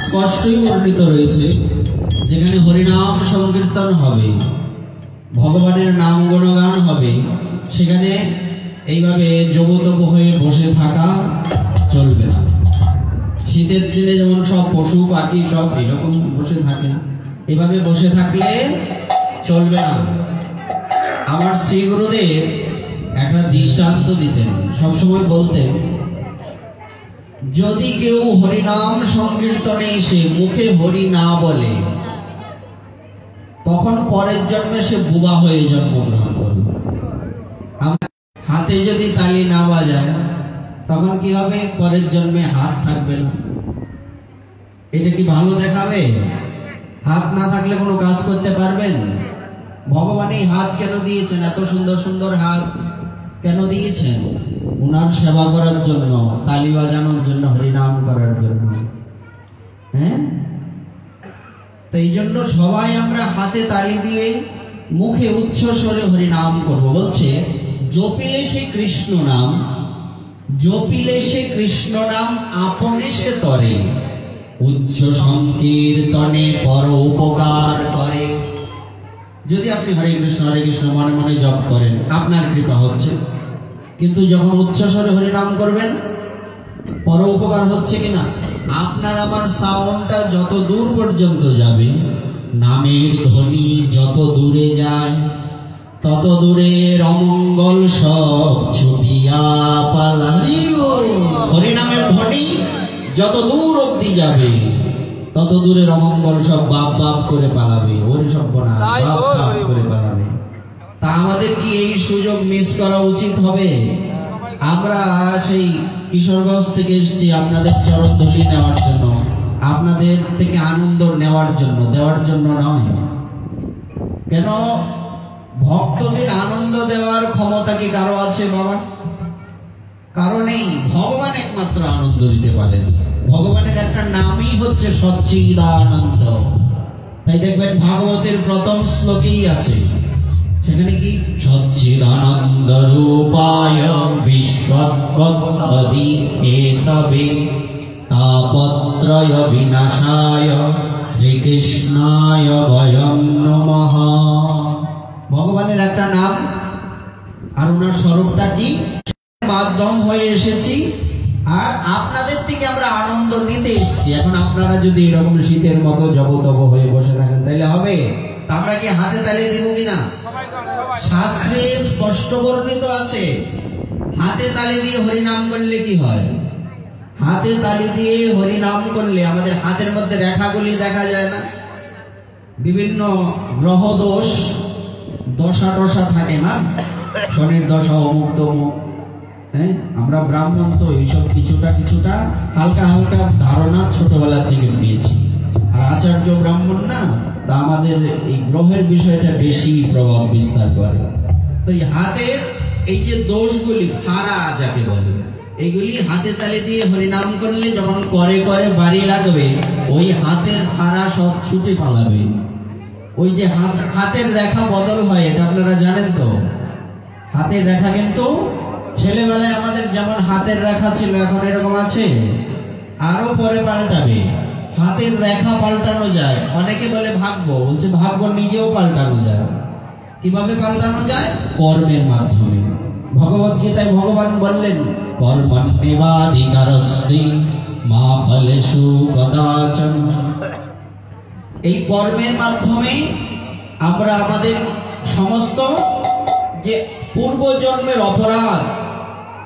স্পষ্টই বর্ণিত রয়েছে, যেখানে হরিনাম সংকীর্তন হবে, ভগবানের নাম গুণগান হবে, সেখানে এইভাবে জবতব হয়ে বসে থাকা চলবে না। শীতের দিনে যেমন সব পশু পাখি সব এরকম বসে থাকে, এভাবে বসে থাকলে চলবে না। আমার শ্রী গুরুদেব একটা দৃষ্টান্ত দিতেন, সবসময় বলতেন, যদি কেউ হরিনাম সংকীর্তনে এসে মুখে হরি না বলে, তখন পরের জন্মে সে বুবা হয়ে জন্মগ্রহণ করবে। হাতে যদি তালি না বাজায়, তখন কি হবে? পরের জন্মে হাত থাকবে না। এটা কি ভালো দেখাবে? হাত না থাকলে কোনো কাজ করতে পারবেন? ভগবান এই হাত কেন দিয়েছেন? এত সুন্দর সুন্দর হাত কেন দিয়েছেন? ওনার সেবা করার জন্য, তালি বাজানোর জন্য, হরিনাম করার জন্য। হ্যাঁ, তো এই জন্য সবাই আমরা হাতে তালি দিয়ে মুখে উচ্চ স্বরে হরিনাম করবো। বলছে, জপিলে সে কৃষ্ণ নাম, জপিলে সে কৃষ্ণ নাম আপনে সে তরে, উচ্চ সংকীর্তনে পর উপকার করে। যদি আপনি হরে কৃষ্ণ মনে মনে জপ করেন, আপনার কৃপা হচ্ছে, কিন্তু যখন উচ্চ স্বরে হরিনাম করবেন, পর উপকার হচ্ছে কিনা? আপনার আমার সাউন্ডটা যত দূর পর্যন্ত যাবে, নামের ধ্বনি যত দূরে যায়, তত দূরের অমঙ্গল সব ছুটিয়া পালায়। হরিনামের ধ্বনি যত দূর অব্দি যাবে, তত দূরের অমঙ্গল সব বাপ বাপ করে পালাবে, ওরে সব বাপ বাপ করে পালাবে। তা আমাদের কি এই সুযোগ মিস করা উচিত হবে? আমরা সেই কিশোরগঞ্জ থেকে এসেছি আপনাদের চরণ ধুলি নেওয়ার জন্য, আপনাদের থেকে আনন্দ নেওয়ার জন্য, দেওয়ার জন্য নয়। কেন? ভক্তদের আনন্দ দেওয়ার ক্ষমতা কি কারো আছে বাবা? কারো নেই। ভগবান একমাত্র আনন্দ দিতে পারেন। ভগবানের একটা নামই হচ্ছে সচ্চিদানন্দ। তাই দেখবেন ভাগবতের প্রথম শ্লোকেই আছে, সেখানে কি? সচ্চিদানন্দ রূপায় বিশ্বৎপত্তি এতবে তাপত্রয় বিনাশায় শ্রীকৃষ্ণায় বয়ং নমঃ। ভগবানের একটা নাম, আর ওনার স্বরূপটা কি? মাধ্যম হয়ে এসেছি, আর আপনাদের থেকে আমরা আনন্দ নিতে এসেছি। এখন আপনারা যদি এরকম শীতের মতো জবতব হয়ে বসে থাকেন, তাহলে হবে? আমরা কি হাতে তালি দিব কিনা? শাস্ত্রে স্পষ্ট বর্ণিত আছে, হাতে তালি দিয়ে হরিনাম করলে কি হয়? হাতে তালি দিয়ে হরিনাম করলে আমাদের হাতের মধ্যে রেখাগুলি দেখা যায় না? বিভিন্ন গ্রহ দোষ, দশা টশা থাকে না, শনির দশা, অমুক তমুক। হ্যাঁ, আমরা ব্রাহ্মণ তো এইসব কিছুটা কিছুটা হালকা হালকা ধারণা ছোটবেলা থেকে পেয়েছি। আর আচার্য ব্রাহ্মণ না, তা আমাদের এই গ্রহের বিষয়টা বেশি প্রভাব বিস্তার করে। তো এই হাতের এই যে দোষগুলি, ফাড়া যাকে বলে, এইগুলি হাতে তালি দিয়ে হরিনাম করলে যখন করে করে বাড়ি লাগবে, ওই হাতের ফাড়া সব ছুটে পালাবে। ওই যে হাতের রেখা বদল হয়, এটা আপনারা জানেন তো? হাতের রেখা কিন্তু ছেলেবেলায় আমাদের যেমন হাতের রেখা ছিল, এখন এরকম আছে, আরো পরে পাল্টাবে। হাতের রেখা পাল্টানো যায়, অনেকে বলে ভাগ্য, বলছে ভাগ্য নিজেও পাল্টানো যায়। কিভাবে পাল্টানো যায়? কর্মের মাধ্যমে। ভগবত গীতায় ভগবান বললেন, কর্মণ্যেবাধিকারস্তে মা ফলেষু কদাচন। এই কর্মের মাধ্যমে আমরা আমাদের সমস্ত যে পূর্বজন্মের অপরাধ,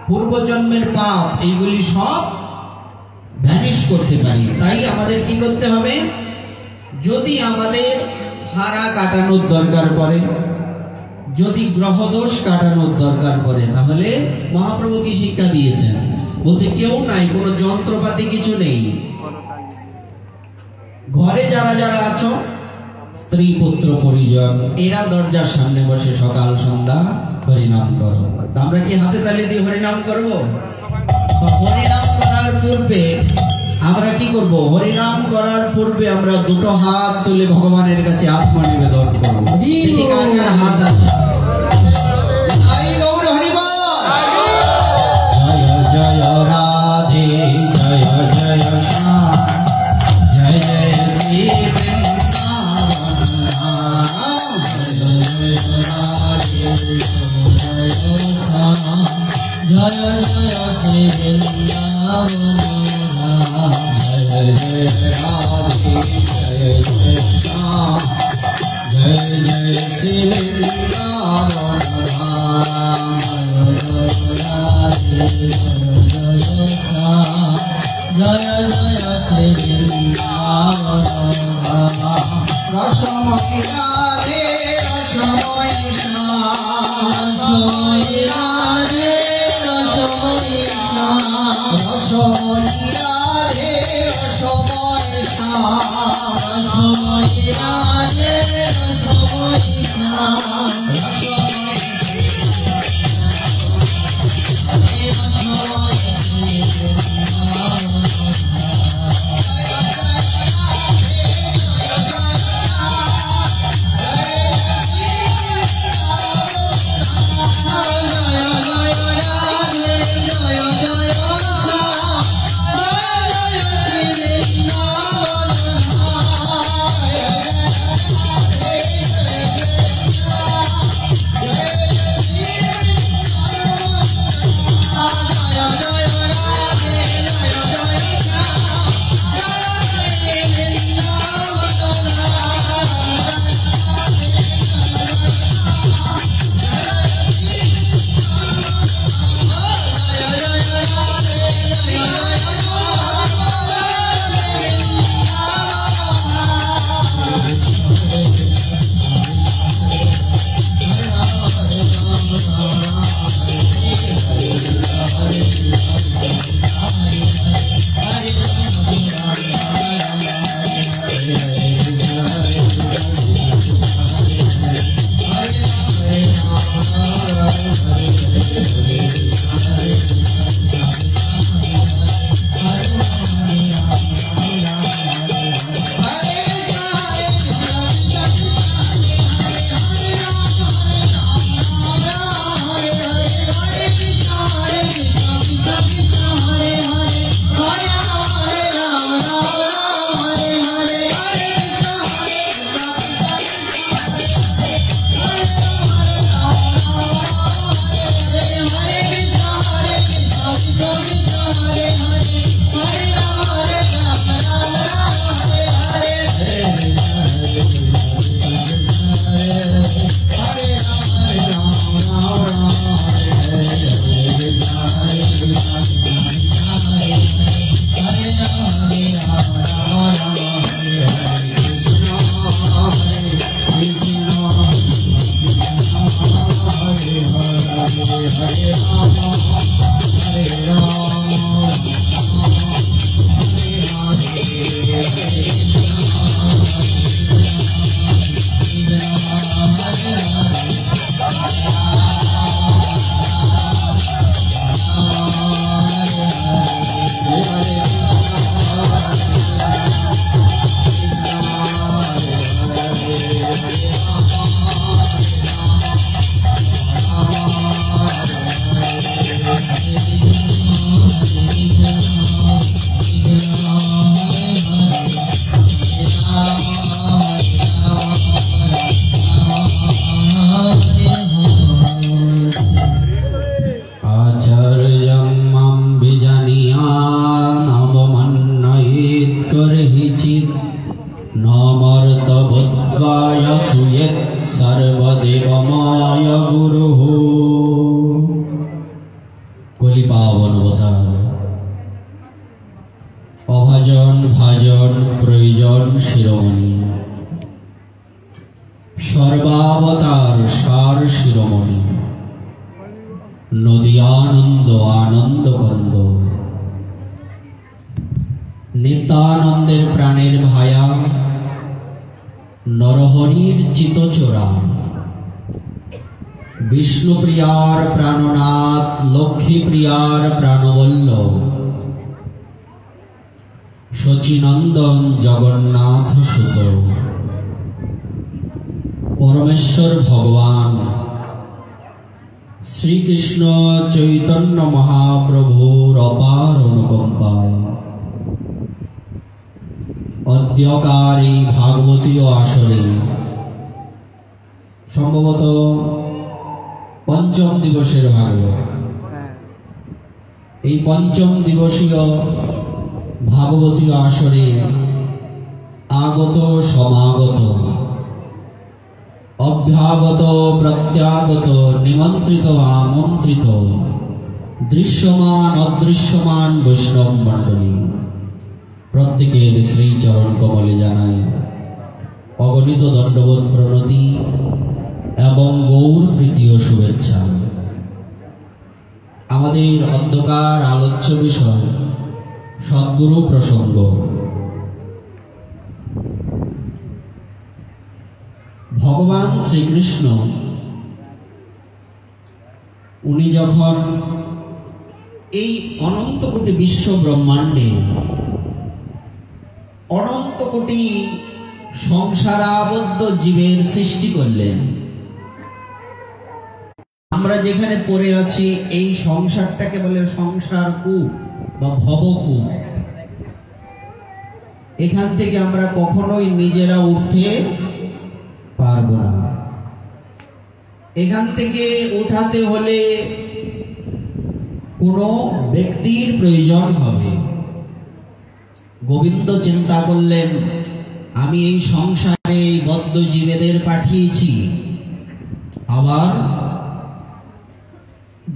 পূর্বজন্মের পাপ, এইগুলি সব ভ্যানিশ করতে পারি। তাই আমাদের কি করতে হবে? যদি আমাদের হারা কাটানোর দরকার পড়ে, যদি গ্রহদোষ কাটানোর দরকার পড়ে, তাহলে মহাপ্রভু কি শিক্ষা দিয়েছেন? বলছে কেউ নাই, কোনো যন্ত্রপাতি কিছু নেই। ঘরে যারা যারা আছো, স্ত্রী পুত্র পরিজন, এরা দরজার সামনে বসে সকাল সন্ধ্যা হরিনাম করো। আমরা কি হাতে তালি দিয়ে হরিনাম করবো? হরিনাম করার পূর্বে আমরা কি করব? হরিনাম করার পূর্বে আমরা দুটো হাত তুলে ভগবানের কাছে আত্মনিবেদন করব। দেখি কার কার হাত আছে। জয় গৌর হরিবল, জয় জয় রাধে, জয় জয় শ্যাম। ভাগবতীয় আসরে আগত সমাগত, অভ্যাগত প্রত্যাগত, নিমন্ত্রিত আমন্ত্রিত, দৃশ্যমান অদৃশ্যমান বৈষ্ণব মণ্ডলী প্রত্যেকের শ্রীচরণ কমলে জানাই অগণিত দণ্ডবোধ প্রণতি এবং গৌর প্রীতি ও শুভেচ্ছা। আমাদের অন্ধকার আলোচ্য বিষয় সদ্গুরু প্রসঙ্গ। ভগবান শ্রীকৃষ্ণ উনি যখন এই অনন্ত কোটি বিশ্ব ব্রহ্মাণ্ডে অনন্ত কোটি সংসারাবদ্ধ জীবের সৃষ্টি করলেন, আমরা যেখানে পড়ে আছি এই সংসারটাকে বলে সংসার কূপ বা ভবকূপ। এখান থেকে আমরা কখনোই নিজেরা উঠতে পারবো না। এখান থেকে উঠাতে হলে কোনো ব্যক্তির প্রয়োজন হবে। গোবিন্দ চিন্তা করলেন, আমি এই সংসারে এই বদ্ধ জীবেদের পাঠিয়েছি, আবার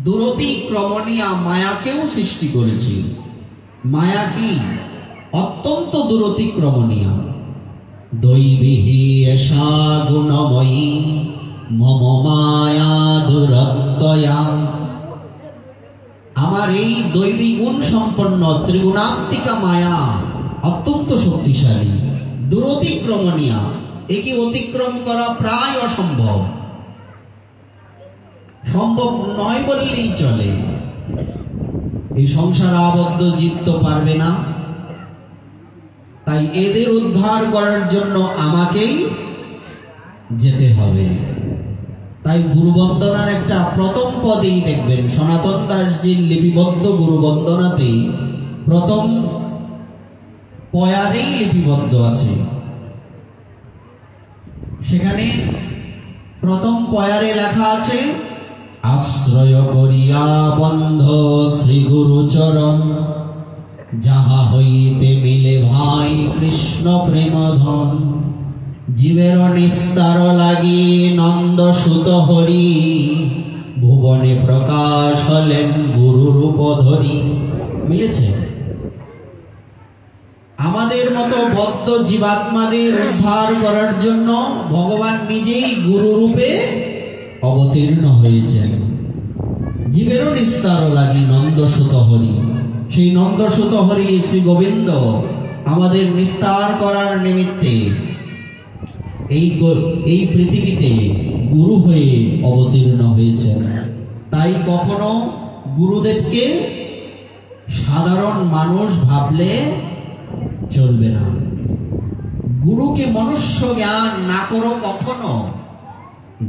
দূরতিক্রমণীয়া মায়াকেও সৃষ্টি করেছি। মায়া কি? অত্যন্ত দূরতিক্রমণীয়া। দৈবিহি এষা গুণময়ী মম মায়া দুরত্যয়া। আমার এই দৈবী গুণ সম্পন্ন ত্রিগুণাত্মিকা মায়া অত্যন্ত শক্তিশালী, দূরতিক্রমণীয়া। একে অতিক্রম করা প্রায় অসম্ভব, সম্ভব নয় বললেই চলে। এই সংসার আবদ্ধ জীব তো পারবে না, তাই এদের উদ্ধার করার জন্য আমাকেই যেতে হবে। তাই গুরুবন্দনার একটা প্রথম পদেই দেখবেন, সনাতন দাসজির লিপিবদ্ধ গুরুবন্দনাতেই প্রথম পয়ারেই লিপিবদ্ধ আছে। সেখানে প্রথম পয়ারে লেখা আছে, আশ্রয় করিয়া বন্ধ শ্রী গুরু চরণ, যাহা হইতে মিলে ভাই কৃষ্ণ প্রেম ধন। জীবের নিস্তার লাগি নন্দ সুত হরি, ভুবনে প্রকাশ হলেন গুরু রূপ ধরি। মিলেছে? আমাদের মতো বদ্ধ জীবাত্মাদের উদ্ধার করার জন্য ভগবান নিজেই গুরু রূপে অবতীর্ণ হয়েছেন। জীবেরও নিস্তার লাগি নন্দ সুত হরি, সেই নন্দ সুত হরি শ্রী গোবিন্দ আমাদের নিস্তার করার নিমিত্তে এই পৃথিবীতে গুরু হয়ে অবতীর্ণ হয়েছেন। তাই কখনো গুরুদেবকে সাধারণ মানুষ ভাবলে চলবে না। গুরুকে মনুষ্য জ্ঞান না করো কখনো।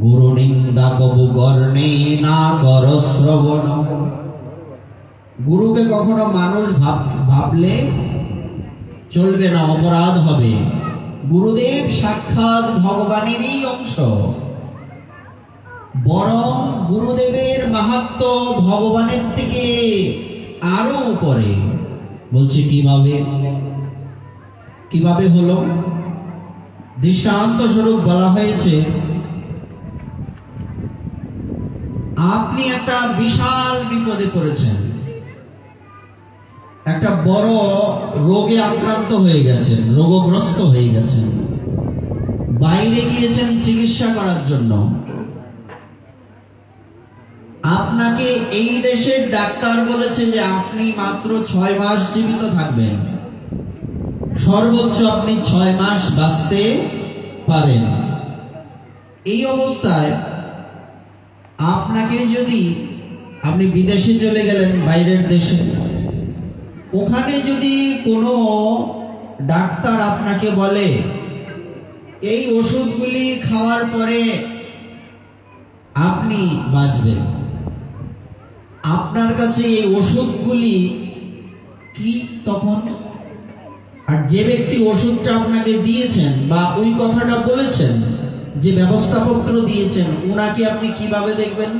গুরু নিন্দা কবু গর্ণে না কর শ্রবণ। গুরুকে কখনো মানুষ ভাবলে চলবে না, অপরাধ হবে। গুরুদেব সাক্ষাৎ ভগবানেরই অংশ, বরং গুরুদেবের মাহাত্ম্য ভগবানের থেকে আরো উপরে। বলছি কিভাবে? কিভাবে হলো? দৃষ্টান্ত স্বরূপ বলা হয়েছে, আপনি একটা বিশাল বিপদে পড়েছেন, একটা বড় রোগে আক্রান্ত হয়ে গেছেন, রোগগ্রস্ত হয়ে গেছেন, বাইরে গিয়েছেন চিকিৎসা করার জন্য। আপনাকে এই দেশের ডাক্তার বলেছে যে আপনি মাত্র 6 মাস জীবিত থাকবেন, সর্বোচ্চ আপনি 6 মাস বাঁচতে পারেন। এই অবস্থায় আপনাকে যদি আপনি বিদেশে চলে গেলেন, বাইরের দেশে, ওখানে যদি কোনো ডাক্তার আপনাকে বলে এই ওষুধগুলি খাওয়ার পরে আপনি বাঁচবেন, আপনার কাছে এই ওষুধগুলি কি তখন? আর যে ব্যক্তি ওষুধটা আপনাকে দিয়েছেন বা ওই কথাটা বলেছেন, যে ব্যবস্থাপত্র দিয়েছেন, উনাকে আপনি কিভাবে দেখবেন?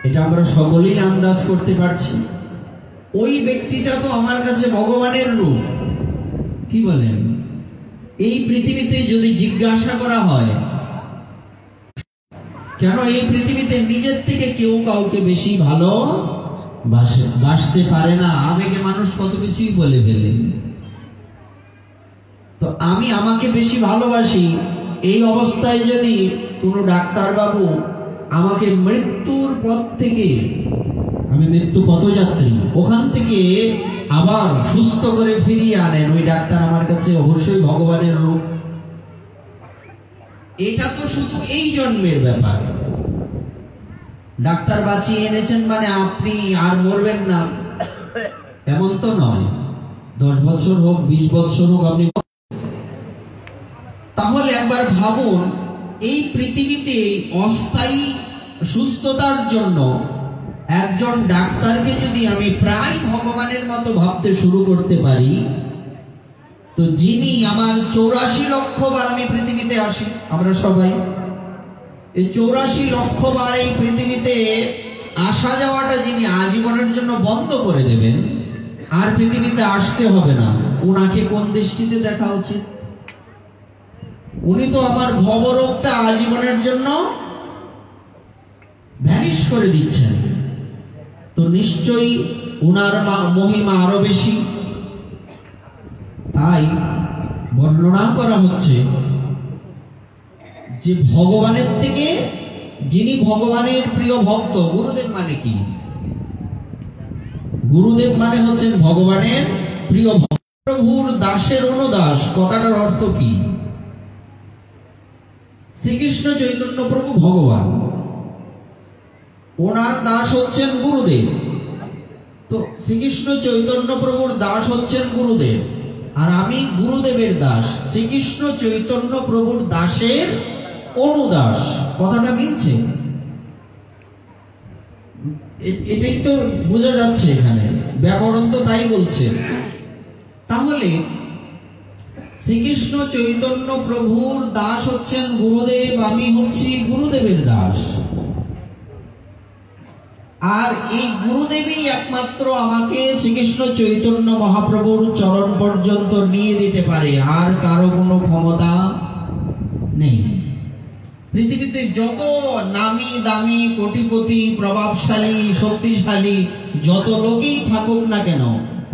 এটা আমরা সকলেই আন্দাজ করতে পারছি। ওই ব্যক্তিটা তো আমার কাছে ভগবানের রূপ। কি বলেন? এই পৃথিবীতে যদি জিজ্ঞাসা করা হয় কেন এই পৃথিবীতে নিজের থেকে কেউ কাউকে বেশি ভালো বাসতে পারে না, আবেগে মানুষ কত কিছুই বলে ফেলে। তো আমি আমাকে বেশি ভালোবাসি, এই অবস্থায় যদি কোনো ডাক্তার বাবু আমাকে মৃত্যুর পথ থেকে, আমি মৃত্যু পথযাত্রী, ওখান থেকে আবার সুস্থ করে ফিরিয়ে আনেন, ওই ডাক্তার আমার কাছে অবশ্যই ভগবানের রূপ। এটা তো শুধু এই জন্মের ব্যাপার। ডাক্তার বাঁচিয়ে এনেছেন মানে আপনি আর মরবেন না এমন তো নয়। 10 বছর হোক, 20 বছর হোক, আপনি তাহলে একবার ভাবুন, এই পৃথিবীতে অস্থায়ী সুস্থতার জন্য একজন ডাক্তারকে যদি আমি প্রায় ভগবানের মতো ভাবতে শুরু করতে পারি, তো যিনি আমার 84 লক্ষ বার আমি পৃথিবীতে আসি, আমরা সবাই এই 84 লক্ষ বার এই পৃথিবীতে আসা যাওয়াটা যিনি আজীবনের জন্য বন্ধ করে দেবেন, আর পৃথিবীতে আসতে হবে না, ওনাকে কোন দৃষ্টিতে দেখা উচিত? উনি তো আমার ভবরোগটা আজীবনের জন্য ভ্যানিশ করে দিচ্ছেন, তো নিশ্চয়ই উনার মহিমা আরো বেশি। তাই বর্ণনা করা হচ্ছে যে ভগবানের থেকে যিনি ভগবানের প্রিয় ভক্ত, গুরুদেব মানে কি? গুরুদেব মানে হচ্ছেন ভগবানের প্রিয় ভক্ত। প্রভুর দাসের অনুদাস কথাটার অর্থ কি? শ্রীকৃষ্ণ চৈতন্য প্রভু ভগবান, ওনার দাস হচ্ছেন গুরুদেব। তো শ্রীকৃষ্ণ চৈতন্য প্রভুর দাস হচ্ছেন গুরুদেব, আর আমি গুরুদেবের দাস, শ্রীকৃষ্ণ চৈতন্য প্রভুর দাসের অনুদাস। কথাটা মিলছে? এটাই তো বোঝা যাচ্ছে এখানে, ব্যাকরণ তো তাই বলছে। তাহলে শ্রীকৃষ্ণ চৈতন্য প্রভুর দাস হচ্ছেন গুরুদেব, আমি হচ্ছি গুরুদেবের দাস। আর এই গুরুদেবই একমাত্র আমাকে শ্রীকৃষ্ণ চৈতন্য মহাপ্রভুর চরণ পর্যন্ত নিয়ে দিতে পারে, আর কারো কোনো ক্ষমতা নেই। পৃথিবীতে যত নামি দামি, কোটিপতি, প্রভাবশালী, শক্তিশালী যত লোকই থাকুক না কেন,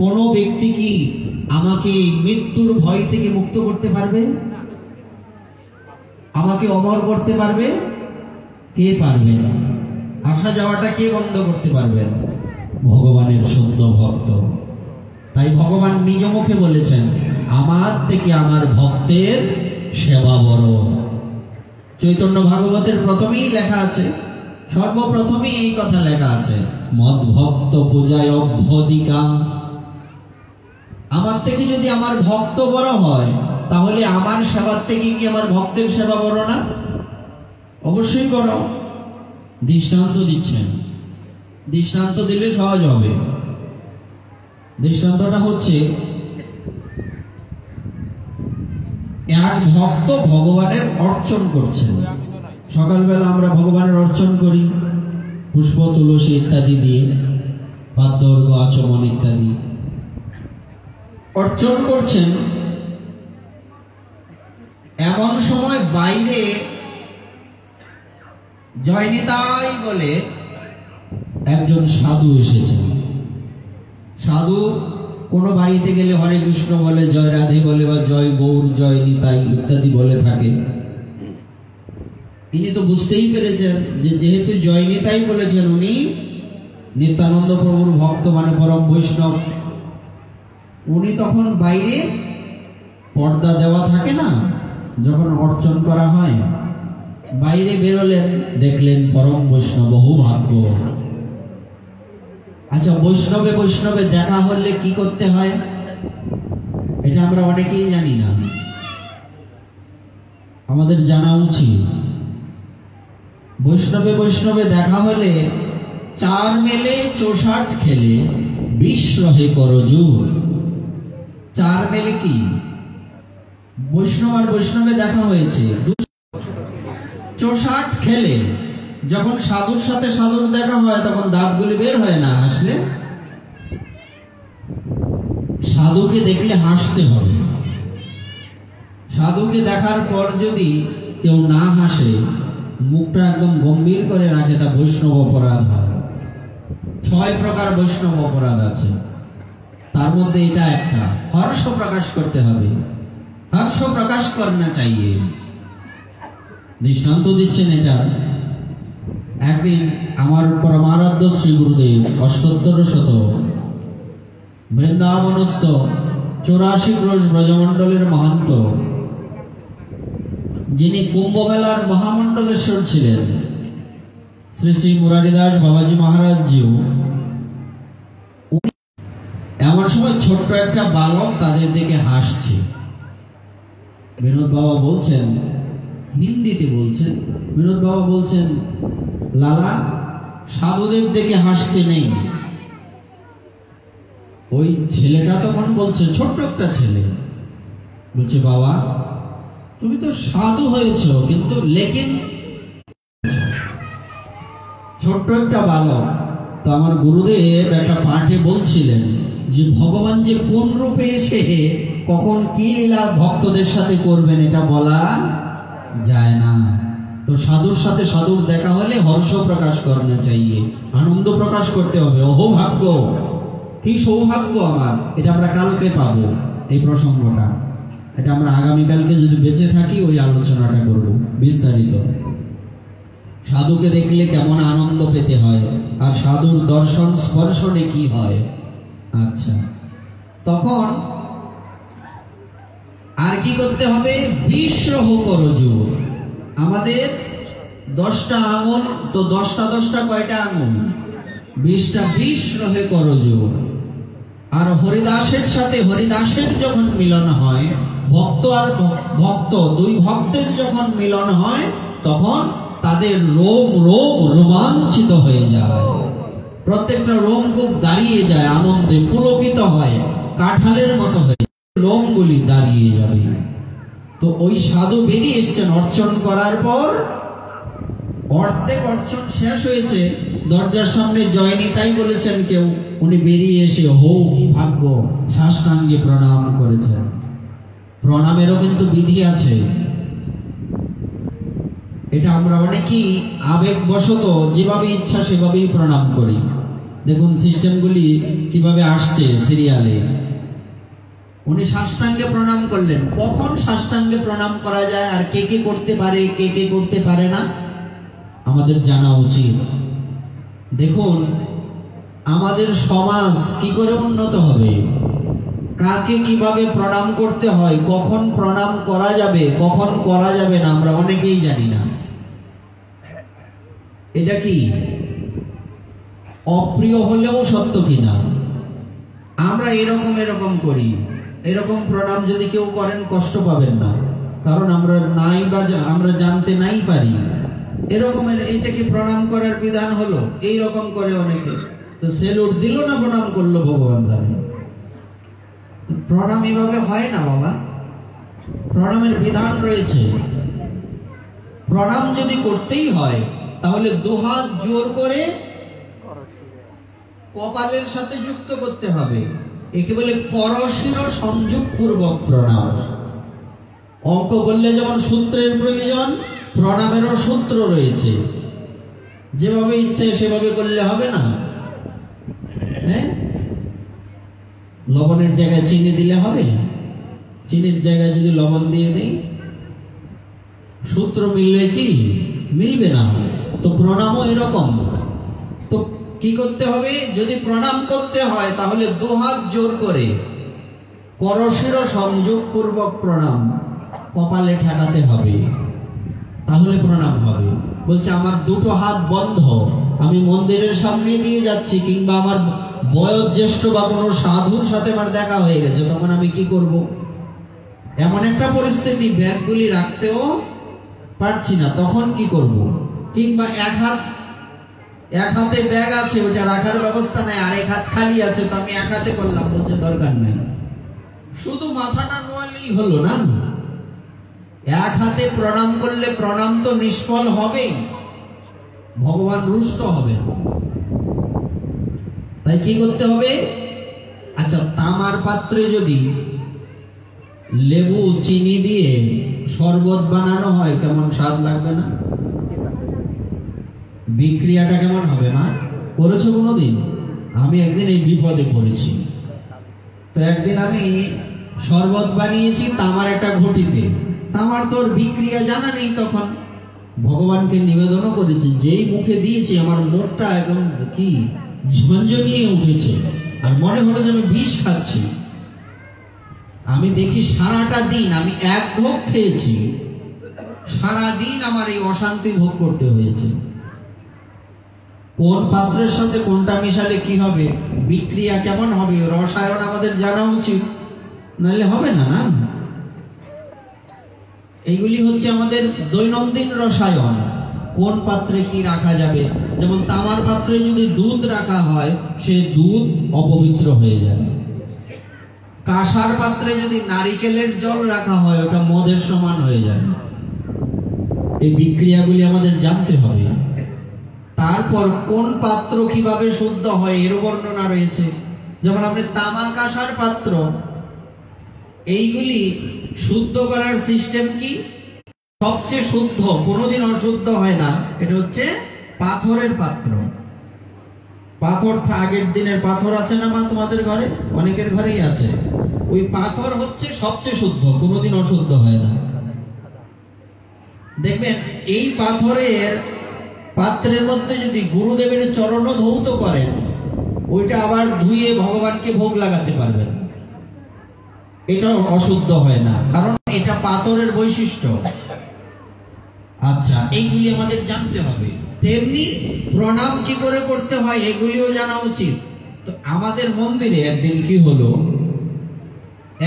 কোনো ব্যক্তি কি আমাকে মৃত্যুর ভয় থেকে মুক্ত করতে পারবে? আমাকে অমর করতে পারবে? কে পারবে? আসা যাওয়াটা কে বন্ধ করতে পারবেন? ভগবানের শুদ্ধ ভক্ত। তাই ভগবান নিজ মুখে বলেছেন, আমার থেকে আমার ভক্তের সেবা বড়। চৈতন্য ভাগবতের প্রথমেই লেখা আছে, সর্বপ্রথমেই এই কথা লেখা আছে, মদ ভক্ত পূজায় অভ্যধিকা। আমার থেকে যদি আমার ভক্ত বড় হয়, তাহলে আমার সেবার থেকে কি আমার ভক্তের সেবা বড় না? অবশ্যই বড়। দৃষ্টান্ত দিচ্ছেন, দৃষ্টান্ত দিলে সহজ হবে। দৃষ্টান্তটা হচ্ছে, এক ভক্ত ভগবানের অর্চন করছেন। সকালবেলা আমরা ভগবানের অর্চন করি পুষ্প, তুলসী ইত্যাদি দিয়ে, পাদ্যর্ঘ্য, আচমন ইত্যাদি অর্চন করছেন। এমন সময় বাইরে জয়নিতাই বলে একজন সাধু এসেছেন। সাধু কোনো বাড়িতে গেলে হরে কৃষ্ণ বলে, জয় রাধে বলে, বা জয় গৌর, জয় নিতাই ইত্যাদি বলে থাকে। ইনি তো বুঝতেই পেরেছেন যে যেহেতু জয় নিতাই বলেছেন, উনি নিত্যানন্দ প্রভুর ভক্ত, মানে পরম বৈষ্ণব। উনি তখন বাইরে পর্দা দেওয়া থাকে না, যখন অর্চন করা হয়, বাইরে বেরোলেন, দেখলেন পরম বৈষ্ণব, বহু ভাগ্য। আচ্ছা, বৈষ্ণবে বৈষ্ণবে দেখা হলে কি করতে হয়? এটা আমরা অনেকেই জানি না, আমাদের জানা উচিত। বৈষ্ণবে বৈষ্ণবে দেখা হলে 4 মেলে 64 খেলে 20 রহে করজুর। 4 মেলে কি? বৈষ্ণব আর বৈষ্ণবে দেখা হয়েছে, 64 খেলে। যখন সাধুর সাথে সাধুর দেখা হয়, তখন দাঁতগুলি বের হয় না হাসলে? সাধুকে দেখলে হাসতে হবে। সাধুকে দেখার পর যদি কেউ না হাসে, মুখটা একদম গম্ভীর করে রাখে, তা বৈষ্ণব অপরাধ হয়। 6 প্রকার বৈষ্ণব অপরাধ আছে, তার মধ্যে এটা একটা। হর্ষ প্রকাশ করতে হবে, হর্ষ প্রকাশ করনা চাইয়ে। দৃষ্টান্ত দিচ্ছেন এটা। একদিন আমার পরমারাধ্য শ্রী গুরুদেব অষ্টোত্তর শত বৃন্দাবনস্থ 84 ক্রোশ ব্রজমণ্ডলের মহান্ত, যিনি কুম্ভ মেলার মহামণ্ডলেশ্বর ছিলেন, শ্রী শ্রী মুরারিদাস বাবাজি মহারাজজিও, এমন সময় ছোট্ট একটা বালক তাদের দিকে হাসছে। বিনোদ বাবা বলছেন, হিন্দিতে বলছেন, বিনোদ বাবা বলছেন, লালা, সাধুদের দেখে হাসতে নেই। ওই ছেলেটা তখন বলছে, ছোট্ট একটা ছেলে বলছে, বাবা তুমি তো সাধু হয়েছ, কিন্তু লেকিন, ছোট্ট একটা বালক। তো আমার গুরুদেব একটা পাঠে বলছিলেন যে ভগবান যে কোন রূপে এসে কখন কি লীলা ভক্তদের সাথে করবেন এটা বলা যায় না। তো সাধুর সাথে সাধুর দেখা হলে হর্ষ প্রকাশ করনা চাইয়ে, আনন্দ প্রকাশ করতে হবে। ওহো ভাগ্য, কি সৌভাগ্য আমার, এটা আমরা কালকে পাবো। এই প্রসঙ্গটা এটা আমরা আগামীকালকে যদি বেঁচে থাকি ওই আলোচনাটা করব বিস্তারিত। সাধুকে দেখলে কেমন আনন্দ পেতে হয়, আর সাধুর দর্শন স্পর্শনে কি হয়। আচ্ছা, তখন আর কি করতে হবে? বিশ্বহ করজোর। আমাদের 10টা আঙুল, তো 10টা কয়টা আঙুল? 20টা। 20 রহে করজোর। আর হরিদাসের সাথে হরিদাসের যখন মিলন হয়, ভক্ত আর ভক্ত, 2 ভক্তের যখন মিলন হয়, তখন তাদের রোম রোমাঞ্চিত হয়ে যায়। প্রত্যেকটা রোমকূপ দাঁড়িয়ে যায়, আনন্দে পুলকিত হয়, কাঁঠালের মতো হয়ে লোমগুলি দাঁড়িয়ে যাবে। তো ওই সাধু বেরিয়ে এসছেন অর্চন করার পর, অর্ধেক অর্চন শেষ হয়েছে, দরজার সামনে জয়নিতাই বলেছেন কেউ, উনি বেরিয়ে এসে হো কি ভাগ্য, সাষ্টাঙ্গে প্রণাম করেছেন। প্রণামেরও কিন্তু বিধি আছে। এটা আমরা অনেকেই আবেগবশত যেভাবে ইচ্ছা সেভাবেই প্রণাম করি। দেখুন সিস্টেমগুলি কিভাবে আসছে সিরিয়ালে। উনি সাষ্টাঙ্গে প্রণাম করলেন। কখন সাষ্টাঙ্গে প্রণাম করা যায় আর কে কে করতে পারে, কে কে করতে পারে না, আমাদের জানা উচিত। দেখুন আমাদের সমাজ কি করে উন্নত হবে, কাকে কিভাবে প্রণাম করতে হয়, কখন প্রণাম করা যাবে, কখন করা যাবে না, আমরা অনেকেই জানি না। এটা কি অপ্রিয় হলেও সত্য কিনা? আমরা এরকম করি। এরকম প্রণাম যদি কেউ করেন কষ্ট পাবেন না, কারণ আমরা নাই বা আমরা জানতে নাই পারি। এরকমের এইটাকে প্রণাম করার বিধান হলো, এইরকম করে অনেকে। তো সেলুট দিল না, প্রণাম করলো, ভগবান জানে। প্রণাম এভাবে হয় না বাবা, প্রণামের বিধান রয়েছে। প্রণাম যদি করতেই হয় তাহলে 2 হাত জোর করে কপালের সাথে যুক্ত করতে হবে। একে বলে করশির সংযোগ পূর্বক প্রণাম। অঙ্ক করলে যেমন সূত্রের প্রয়োজন, প্রণামেরও সূত্র রয়েছে। যেভাবে ইচ্ছে সেভাবে করলে হবে না। হ্যাঁ, লবণের জায়গায় চিনি দিলে হবে? চিনির জায়গায় যদি লবণ দিয়ে দেই, সূত্র মিলবে কি? মিলবে না। তো প্রণামও এরকম। তো কি করতে হবে? যদি প্রণাম করতে হয় তাহলে 2 হাত জোর করে করশির সংযোগ পূর্বক প্রণাম কপালে ঠেকাতে হবে, তাহলে প্রণাম হবে। বলছে আমার 2টো হাত বন্ধ, আমি মন্দিরের সামনে দিয়ে যাচ্ছি, কিংবা আমার বয়োজ্যেষ্ঠ বা কোনো সাধুর সাথে আমার দেখা হয়ে গেছে, তখন আমি কি করব? এমন একটা পরিস্থিতি, ব্যাগগুলি রাখতেও পারছি না, তখন কি করব? কিংবা এক হাতে ব্যাগ আছে, ওটা রাখার ব্যবস্থা নাই, আরেক হাত খালি আছে, তো আমি এক হাতে করলাম। বলছে দরকার নাই, শুধু মাথাটা নোয়ালেই হলো না। এক হাতে প্রণাম করলে প্রণাম তো নিষ্ফল হবেই, ভগবান রুষ্ট হবেন। তাই কি করতে হবে? আচ্ছা, তামার পাত্রে যদি লেবু চিনি দিয়ে শরবত বানানো হয় কেমন স্বাদ লাগবে না? বিক্রিয়াটা কেমন হবে মা? করেছো কোনোদিন? আমি একদিন এই বিপদে পড়েছি। তো একদিন আমি শরবত বানিয়েছি তামার একটা ঘটিতে। তামার তোর বিক্রিয়া জানা নেই, তখন ভগবানকে নিবেদনও করেছি, যেই মুখে দিয়েছি আমার মুখটা একদম কি ঝনঝনিয়ে উঠেছে, আর মনে হলো যে আমি বিষ খাচ্ছি। আমি দেখি সারাটা দিন আমি এক ভোগ খেয়েছি, সারা দিন আমার এই অশান্তি ভোগ করতে হয়েছে। কোন পাত্রের সাথে কোনটা মিশালে কি হবে, বিক্রিয়া কেমন হবে, রসায়ন আমাদের জানা উচিত, নাহলে হবে না। না, এইগুলি হচ্ছে আমাদের দৈনন্দিন রসায়ন। কোন পাত্রে কি রাখা যাবে, যেমন তামার পাত্রে যদি দুধ রাখা হয় সে দুধ অপবিত্র হয়ে যাবে। কাঁসার পাত্রে যদি নারিকেলের জল রাখা হয় ওটা মদের সমান হয়ে যাবে। এই বিক্রিয়াগুলি আমাদের জানতে হবে। তারপর কোন পাত্র কিভাবে শুদ্ধ হয় এর বর্ণনা রয়েছে। যেমন আপনি তামা, কাঁসার পাত্র, এইগুলি শুদ্ধ করার সিস্টেম কি? সবচেয়ে শুদ্ধ, কোনোদিন অশুদ্ধ হয় না, এটা হচ্ছে পাথরের পাত্র। পাথর, আগের দিনের পাথর আছে না মা তোমাদের ঘরে? অনেকের ঘরেই আছে। ওই পাথর হচ্ছে সবচেয়ে শুদ্ধ, কোনোদিন অশুদ্ধ হয় না। দেখবেন এই পাথরের পাত্রের মধ্যে যদি গুরুদেবের চরণ ধৌত করেন, ওইটা আবার ধুয়ে ভগবানকে ভোগ লাগাতে পারবেন, এটা অশুদ্ধ হয় না, কারণ এটা পাথরের বৈশিষ্ট্য। আচ্ছা, এইগুলি আমাদের জানতে হবে। তেমনি প্রণাম কি করে করতে হয় এগুলিও জানা উচিত। তো আমাদের মন্দিরে একদিন কি হলো,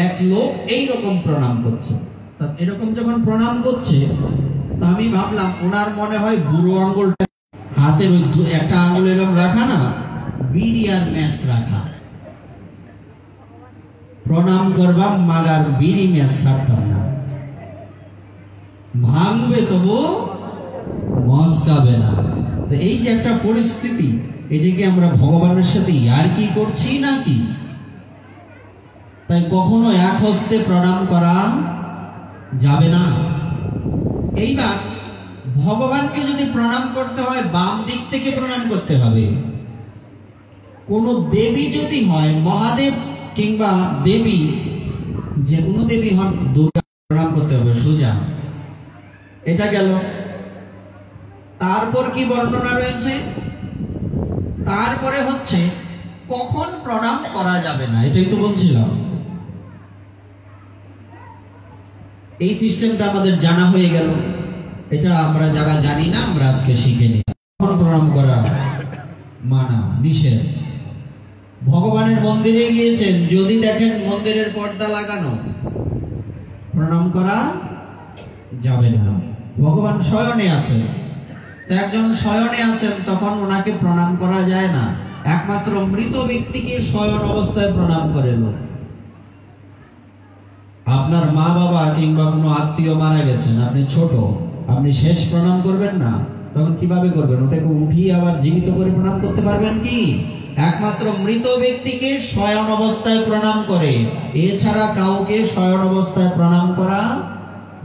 এক লোক এইরকম প্রণাম করছে। এরকম যখন প্রণাম করছে, তো আমি ভাবলাম ওনার মনে হয় বুড়ো আঙ্গুলটা হাতের ওই একটা আঙ্গুল এরকম রাখা না, বিড়ি আর ম্যাচ রাখা। প্রণাম করবা মাগার বিড়ি ম্যাচ ছাড়তাম না, ভাঙবে তবু মস্কাবে না। তো এই যে একটা পরিস্থিতি, এটাকে আমরা ভগবানের সাথে ইয়ার কি করছি নাকি? তাই কখনো এক হস্তে প্রণাম করা যাবে না। এইবার ভগবানকে যদি প্রণাম করতে হয় বাম দিক থেকে প্রণাম করতে হবে। কোন দেবী যদি হয়, মহাদেব কিংবা দেবী, যে কোনো দেবী হন, দুর্গা প্রণাম করতে হবে সোজা। এটা গেল। তারপর কি বর্ণনা রয়েছে? তারপরে হচ্ছে কখন প্রণাম করা যাবে না, এটাই তো বলছিলাম। এই সিস্টেমটা আমাদের জানা হয়ে গেল। এটা আমরা যারা জানি না আমরা আজকে শিখে নিই। কখন প্রণাম করা মানা নিষেধ। ভগবানের মন্দিরে গিয়েছেন, যদি দেখেন মন্দিরের পর্দা লাগানো, প্রণাম করা যাবে না। ভগবান শয়নে আছেন, একজন শয়নে আছেন, তখন ওনাকে প্রণাম করা যায় না। একমাত্র মৃত ব্যক্তিকে শয়ন অবস্থায় প্রণাম করে লোক। আপনার মা বাবা কিংবা কোনো আত্মীয় মারা গেছেন, আপনি ছোট, আপনি শেষ প্রণাম করবেন না, তখন কিভাবে করবেন? ওটাকে উঠিয়ে আবার জীবিত করে প্রণাম করতে পারবেন কি? একমাত্র মৃত ব্যক্তিকে শয়ন অবস্থায় প্রণাম করে, এছাড়া কাউকে শয়ন অবস্থায় প্রণাম করা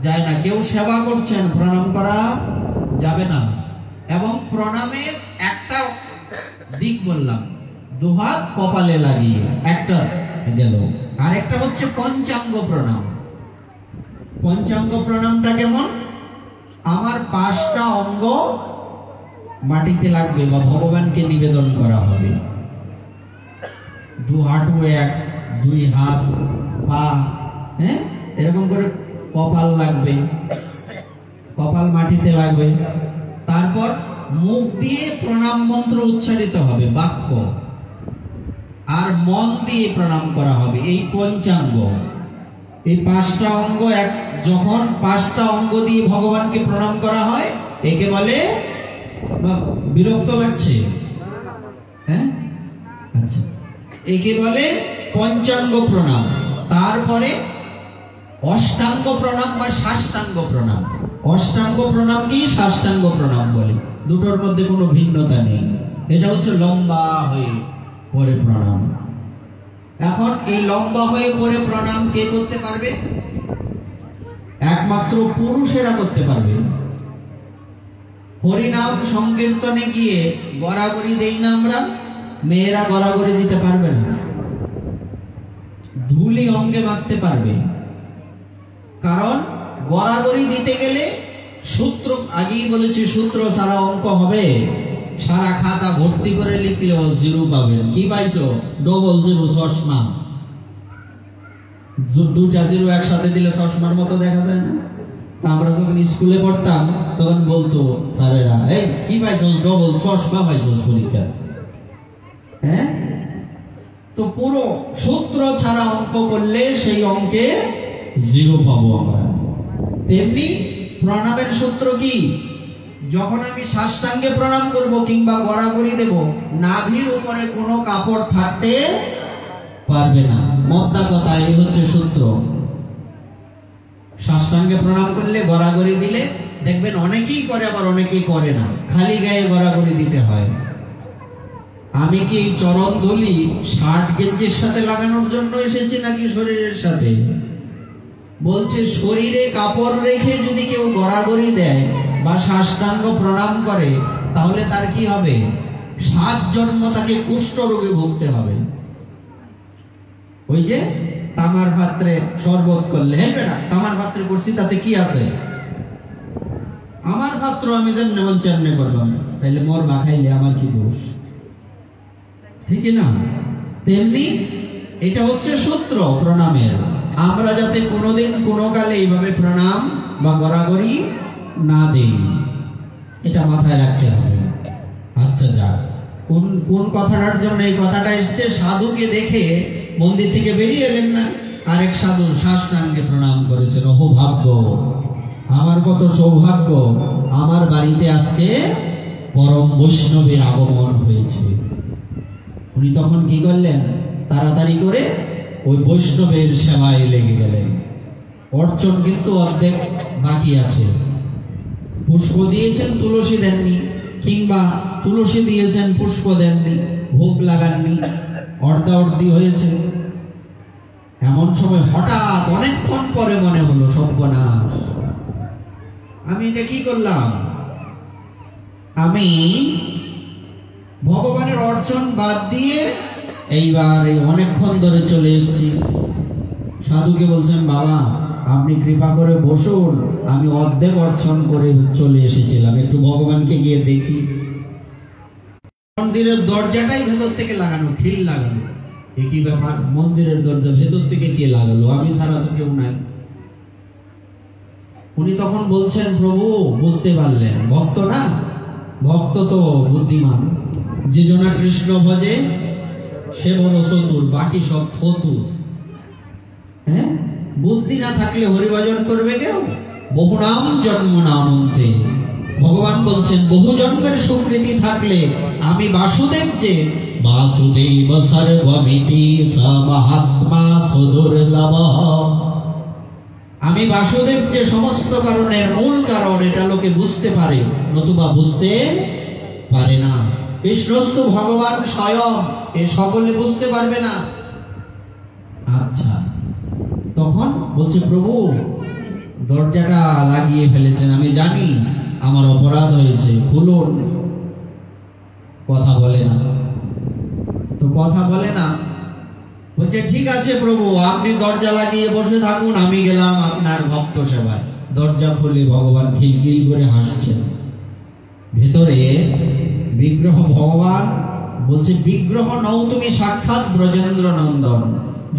যায় না। কেউ সেবা করছেন, প্রণাম করা যাবে না। এবং প্রণামের একটা দিক বললাম, দুহাত কপালে লাগিয়ে, একটা গেল। আর একটা হচ্ছে পঞ্চাঙ্গ প্রণাম। পঞ্চাঙ্গ প্রণামটা কেমন? আমার 5টা অঙ্গ মাটিতে লাগবে বা ভগবানকে নিবেদন করা হবে। 2 হাঁটু এক, 2 হাত, পা, হ্যাঁ, এরকম করে কপাল লাগবে, কপাল মাটিতে লাগবে। তারপর মুখ দিয়ে প্রণাম মন্ত্র উচ্চারিত হবে, বাক্য, আর মন দিয়ে প্রণাম করা হবে। এই পঞ্চাঙ্গ, এই 5টা অঙ্গ যখন 5টা অঙ্গ দিয়ে ভগবানকে প্রণাম করা হয়, একে বলে, বিরক্ত লাগছে, হ্যাঁ, আচ্ছা, একে বলে পঞ্চাঙ্গ প্রণাম। তারপরে অষ্টাঙ্গ প্রণাম বা সাষ্টাঙ্গ প্রণাম। অষ্টাঙ্গ প্রণাম কি, সাষ্টাঙ্গ প্রণাম বলে, দুটোর মধ্যে কোনো ভিন্নতা নেই। এটা হচ্ছে লম্বা হয়ে পরে প্রণাম। এখন এই লম্বা হয়ে পড়ে প্রণাম কে করতে পারবে? একমাত্র পুরুষেরা করতে পারবে। হরিনাম সংকীর্তনে গিয়ে গড়াগড়ি দেই না আমরা? মেয়েরা গড়াগড়ি দিতে পারবে না, ধুলি অঙ্গে মারতে পারবে। কারণ গড়াগড়ি দিতে গেলে সূত্র, আগেই বলেছি সূত্র ছাড়া অঙ্ক হবে। সারা খাতা ভর্তি করে লিখলেও জিরো পাবেন। কি পাইছো? ডবল জিরো, চশমা। দুটা জিরো একসাথে দিলে চশমার মতো দেখা যায় না? আমরা যখন স্কুলে পড়তাম তখন বলতো স্যারেরা, এই কি পাইছো? ডবল চশমা পাইছো পরীক্ষা। হ্যাঁ, তো পুরো সূত্র ছাড়া অঙ্ক করলে সেই অঙ্কে জিরো পাবো আমরা। তেমনি প্রণামের সূত্র কি? যখন আমি সাষ্টাঙ্গে প্রণাম করব কিংবা গড়াগড়ি দেব, নাভির উপরে কোনো কাপড় থাকতে পারবে না। মোদ্দা কথা, এই হচ্ছে সূত্র। সাষ্টাঙ্গে প্রণাম করলে, গড়াগড়ি দিলে দেখবেন অনেকেই করে, আবার অনেকেই করে না, খালি গায়ে গড়াগড়ি দিতে হয়। আমি কি চরণ ধুলি শার্ট গেঞ্জির সাথে লাগানোর জন্য এসেছি নাকি শরীরের সাথে? বলছে শরীরে কাপড় রেখে যদি কেউ গড়াগড়ি দেয় বা সাষ্টাঙ্গ প্রণাম করে, তাহলে তার কি হবে? 7 জন্ম তাকে কুষ্ঠ রোগে ভুগতে হবে। ওই যে তামার পাত্রে শরবত করলে, হ্যাঁ বেটা তামার পাত্রে করছি তাতে কি আছে? আমার পাত্র আমি যেমন চেমনে করলাম, তাইলে মোর মা খাইলে আমার কি দোষ? ঠিক না? তেমনি এটা হচ্ছে সূত্র প্রণামের। আমরা যাতে কোনোদিন কোনো কালে এইভাবে প্রণাম বা গড়াগড়ি না দেই, এটা মাথায় রাখতে হবে। আচ্ছা, যাক, কোন কথাটার জন্য এই কথাটা এসছে? সাধুকে দেখে মন্দির থেকে বেরিয়ে এলেন না, আরেক সাধু সাষ্টাঙ্গে প্রণাম করেছেন। ওহো ভাগ্য, আমার কত সৌভাগ্য, আমার বাড়িতে আজকে পরম বৈষ্ণবের আগমন হয়েছে। উনি তখন কি করলেন? তাড়াতাড়ি করে ওই বৈষ্ণবের সেবায় লেগে গেলেন। অর্চন কিন্তু অর্ধেক বাকি আছে। পুষ্প দিয়েছেন, তুলসী দেননি, কিংবা তুলসী দিয়েছেন, পুষ্প দেননি, ভোগ লাগাননি, অর্ধাঅর্ধি হয়েছে। এমন সময় হঠাৎ অনেকক্ষণ পরে মনে হলো, সর্বনাশ, আমি এটা কি করলাম? আমি ভগবানের অর্চন বাদ দিয়ে এইবার এই অনেকক্ষণ ধরে চলে এসেছি। সাধুকে বলছেন, বাবা আপনি কৃপা করে বসুন, আমি অর্ধেক অর্চন করে চলে এসেছিলাম, একটু ভগবানকে গিয়ে দেখি। মন্দিরের দরজাটাই ভেতর থেকে লাগানো, খিল লাগানো। একই ব্যাপার, মন্দিরের দরজা ভেতর থেকে কে লাগালো? আমি ছাড়া তো কেউ নাই। উনি তখন বলছেন, প্রভু বুঝতে পারলেন, ভক্ত না, ভক্ত তো বুদ্ধিমান, যে জনা কৃষ্ণ ভজে সে বড় চতুর, বাকি সব ফতুর। হ্যাঁ, বুদ্ধি না থাকলে হরিভজন করবে কেউ? বহু নাম জন্ম নামন্তে। ভগবান বলছেন, বহু জন্মের সুকৃতি থাকলে আমি বাসুদেব, যে বাসুদেব সর্বমিতি স মহাত্মা সুদুর্লভ, আমি বাসুদেব যে সমস্ত কারণের মূল কারণ, এটা লোকে বুঝতে পারে, নতুবা বুঝতে পারে না। কৃষ্ণস্তু ভগবান স্বয়ং, এ সকলে বুঝতে পারবে না। আচ্ছা, তখন বলছে, প্রভু দরজাটা লাগিয়ে ফেলেছেন, আমি জানি আমার অপরাধ হয়েছে, খুলুন। কথা বলে না, তো কথা বলে না। বলছে, ঠিক আছে প্রভু, আপনি দরজা লাগিয়ে বসে থাকুন, আমি গেলাম আপনার ভক্ত সেবায়। দরজা খুলে ভগবান খিলখিল করে হাসছেন। ভেতরে বিগ্রহ। ভগবান বলছে, বিগ্রহ নও তুমি, সাক্ষাৎ ব্রজেন্দ্র নন্দন।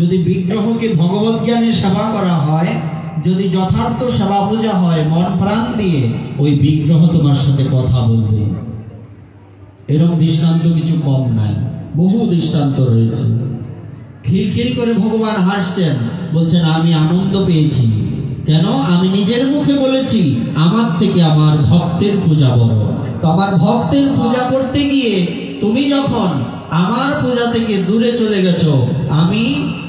যদি বিগ্রহকে ভগবত জ্ঞানে সেবা করা হয়, যদি যথার্থ সেবা পূজা হয় মন প্রাণ দিয়ে, ওই বিগ্রহ তোমার সাথে কথা বলবে। এরকম দৃষ্টান্ত কিছু কম নাই, বহু দৃষ্টান্ত রয়েছে। খিলখিল করে ভগবান হাসছেন, বলছেন, আমি আনন্দ পেয়েছি। কেন? আমি নিজের মুখে বলেছি, আমার থেকে আমার ভক্তের পূজা বড়। তো আমার ভক্তের পূজা করতে গিয়ে তুমি যখন আমার পূজা থেকে দূরে চলে গেছো, আমি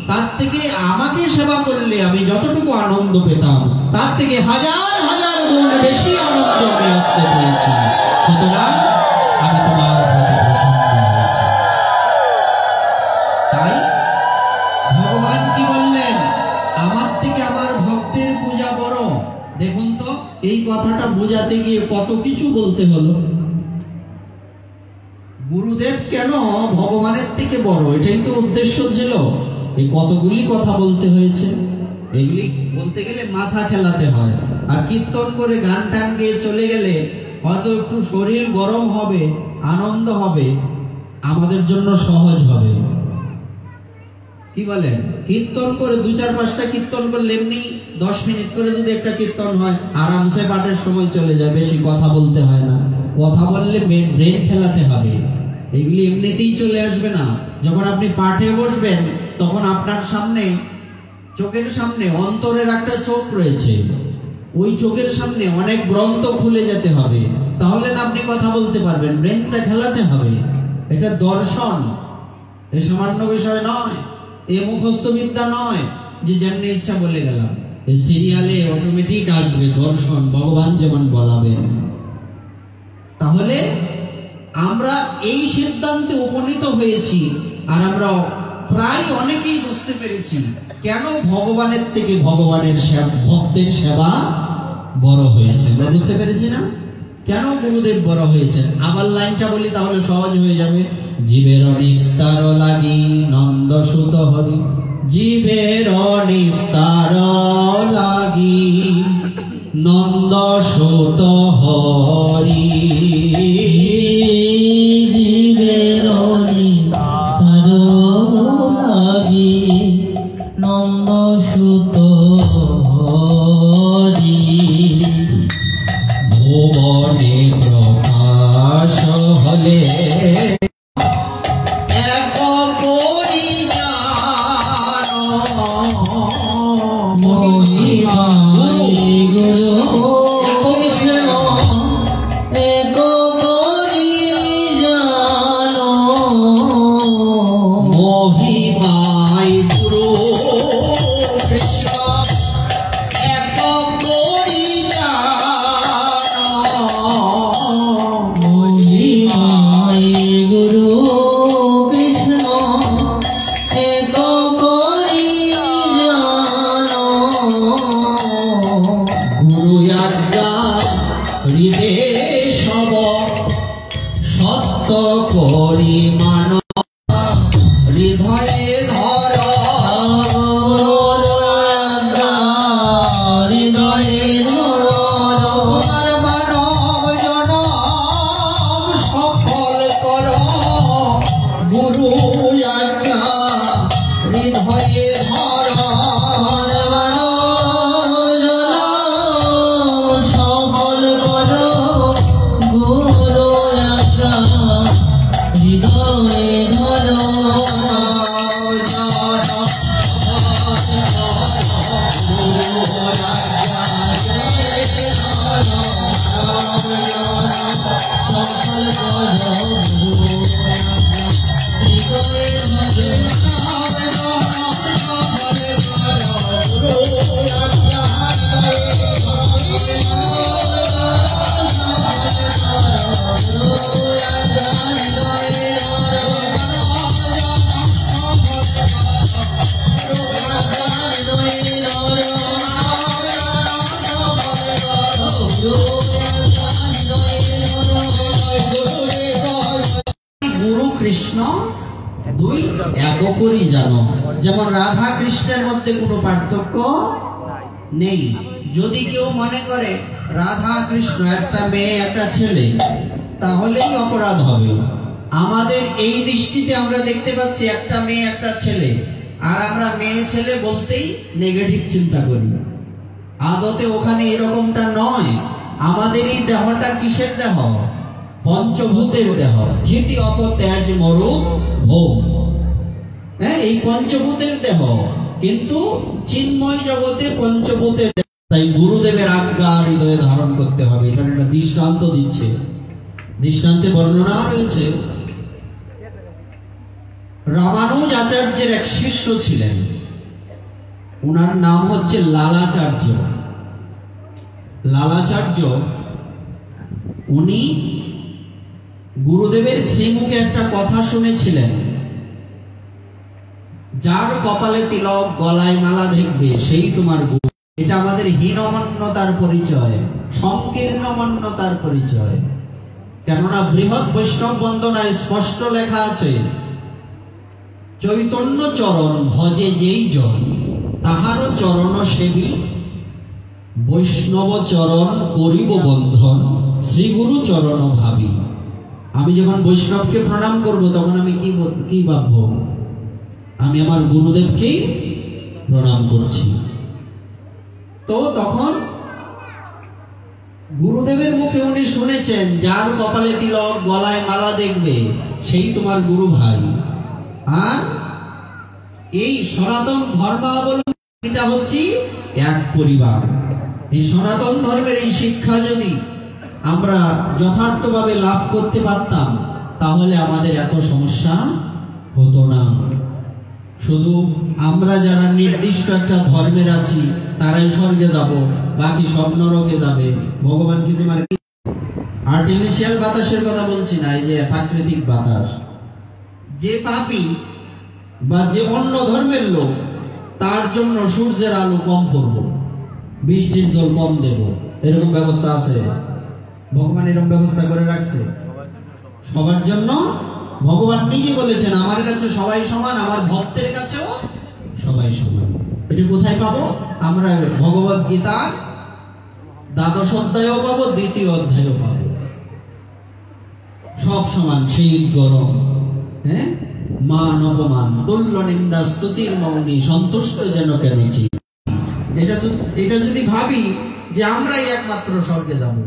তার থেকে, আমাকে সেবা করলে আমি যতটুকু আনন্দ পেতাম, তার থেকে হাজার হাজার গুণ বেশি আনন্দ আমি আজকে পেয়েছি। সুতরাং আমি তোমার প্রতি প্রসন্ন হয়েছি। তাই এই কথাটা বোঝাতে গিয়ে কত কিছু বলতে হলো। গুরুদেব কেন ভগবানের থেকে বড়, এটাই তো উদ্দেশ্য ছিল। এই কতগুলি কথা বলতে হয়েছে। এগুলি বলতে গেলে মাথা খেলাতে হয়। আর কীর্তন করে গান টান গিয়ে চলে গেলে হয়তো একটু শরীর গরম হবে, আনন্দ হবে, আমাদের জন্য সহজ হবে। কি বলেন? কীর্তন করে 2-4-5টা কীর্তন করলে এমনি 10 মিনিট করে যদি একটা কীর্তন হয়, আরামসে পাঠের সময় চলে যায়, বেশি কথা বলতে হয় না। কথা বললে ব্রেন খেলাতে হবে, এগুলি এমনিতেই চলে আসবে না। যখন আপনি পাঠে বসবেন তখন আপনার সামনে, চোখের সামনে অন্তরের একটা চোখ রয়েছে, ওই চোখের সামনে অনেক গ্রন্থ খুলে যেতে হবে, তাহলে না আপনি কথা বলতে পারবেন। ব্রেনটা খেলাতে হবে, এটা দর্শন, এ সামান্য বিষয় নয়, এ মুখস্থ বিদ্যা নয় যে যেমনি ইচ্ছা বলে গেলাম। এই সিরিয়ালে অটোমেটিক আসবে দর্শন, ভগবান যেমন বলাবেন। তাহলে আমরা এই সিদ্ধান্তে উপনীত হয়েছি, আর আমরা প্রায় অনেকেই বুঝতে পেরেছি কেন ভগবানের থেকে ভগবানের ভক্তের সেবা বড় হয়েছে। বুঝতে পেরেছি না কেন গুরুদেব বড় হয়েছেন? আবার লাইনটা বলি তাহলে সহজ হয়ে যাবে। জীবের নিস্তার লাগি নন্দ সুত হরি, জীবের নিস্তার লাগি নন্দ সুত হরি, জীবের নিস্তার লাগি নন্দ সুত হরি, ভুবনে প্রকাশ হলে কৃষ্ণ দুই একই জানো। যেমন রাধা কৃষ্ণের মধ্যে কোনো পার্থক্য নেই। যদি কেউ মনে করে রাধা কৃষ্ণ একটা মেয়ে একটা ছেলে, তাহলেই অপরাধ হবে। আমাদের এই দৃষ্টিতে আমরা দেখতে পাচ্ছি একটা মেয়ে একটা ছেলে, আর আমরা মেয়ে ছেলে বলতেই নেগেটিভ চিন্তা করি। আদতে ওখানে এরকমটা নয়। আমাদের এই দেহটা কিসের দেহ? পঞ্চভূতের দেহ। ধৃতি অপ তেজ মরু ভোগ, হ্যাঁ, এই পঞ্চভূতের দেহ, কিন্তু চিন্ময় জগতে পঞ্চভূতের দেহ। তাই গুরুদেবের আজ্ঞা হৃদয়ে ধারণ করতে হবে। এখানে একটা দৃষ্টান্ত দিচ্ছে, দৃষ্টান্তে বর্ণনা রয়েছে। রামানুজ আচার্যের এক শিষ্য ছিলেন, ওনার নাম হচ্ছে লালাচার্য। লালাচার্য উনি গুরুদেবের শ্রীমুখে একটা কথা শুনেছিলেন, যার কপালে তিলক গলায় মালা দেখবে সেই তোমার গুরু। এটা আমাদের হীনমান্যতার পরিচয়, সংকীর্ণমান্যতার পরিচয়। কেননা বৃহৎ বৈষ্ণব বন্দনায় স্পষ্ট লেখা আছে, চৈতন্য চরণ ভজে যেই জন, তাহারও চরণ সেবী, বৈষ্ণব চরণ করিব বন্ধন, শ্রীগুরু চরণ ভাবি। আমি যখন বৈষ্ণবকে প্রণাম করব তখন আমি কি ভাববো? আমি আমার গুরুদেবকেই প্রণাম করছি। তো তখন গুরুদেবের মুখে উনি শুনেছেন, যার কপালে তিলক গলায় মালা দেখবে সেই তোমার গুরু ভাই। আর এই সনাতন ধর্মাবলম্বীটা হচ্ছে এক পরিবার। এই সনাতন ধর্মের এই শিক্ষা যদি আমরা যথার্থভাবে লাভ করতে পারতাম তাহলে আমাদের এত সমস্যা হতো না। শুধু আমরা যারা নির্দিষ্ট একটা ধর্মের আছি তারাই স্বর্গে যাব, বাকি সব নরকে যাবে। ভগবান কি তোমার আর্টিফিশিয়াল বাতাসের কথা বলছি না, এই যে প্রাকৃতিক বাতাস। যে পাপী বা যে অন্য ধর্মের লোক তার জন্য সূর্যের আলো কম করব, বৃষ্টির জল কম দেব, এরকম ব্যবস্থা আছে? ভগবান এরকম ব্যবস্থা করে রাখছে সবার জন্য। ভগবান নিজে বলেছেন, আমার কাছে সবাই সমান, আমার ভক্তের কাছেও সবাই সমান। এটা কোথায় পাবো? আমরা ভগবত গীতার দ্বাদশ অধ্যায়ও পাবো, দ্বিতীয় অধ্যায়ও পাবো। সব সমান, শীত গরম, হ্যাঁ, মান অপমান, তুল্য নিন্দা স্তুতির মৌনি, সন্তুষ্ট যেন কেনেছি। এটা যদি ভাবি যে আমরাই একমাত্র স্বর্গে যাব,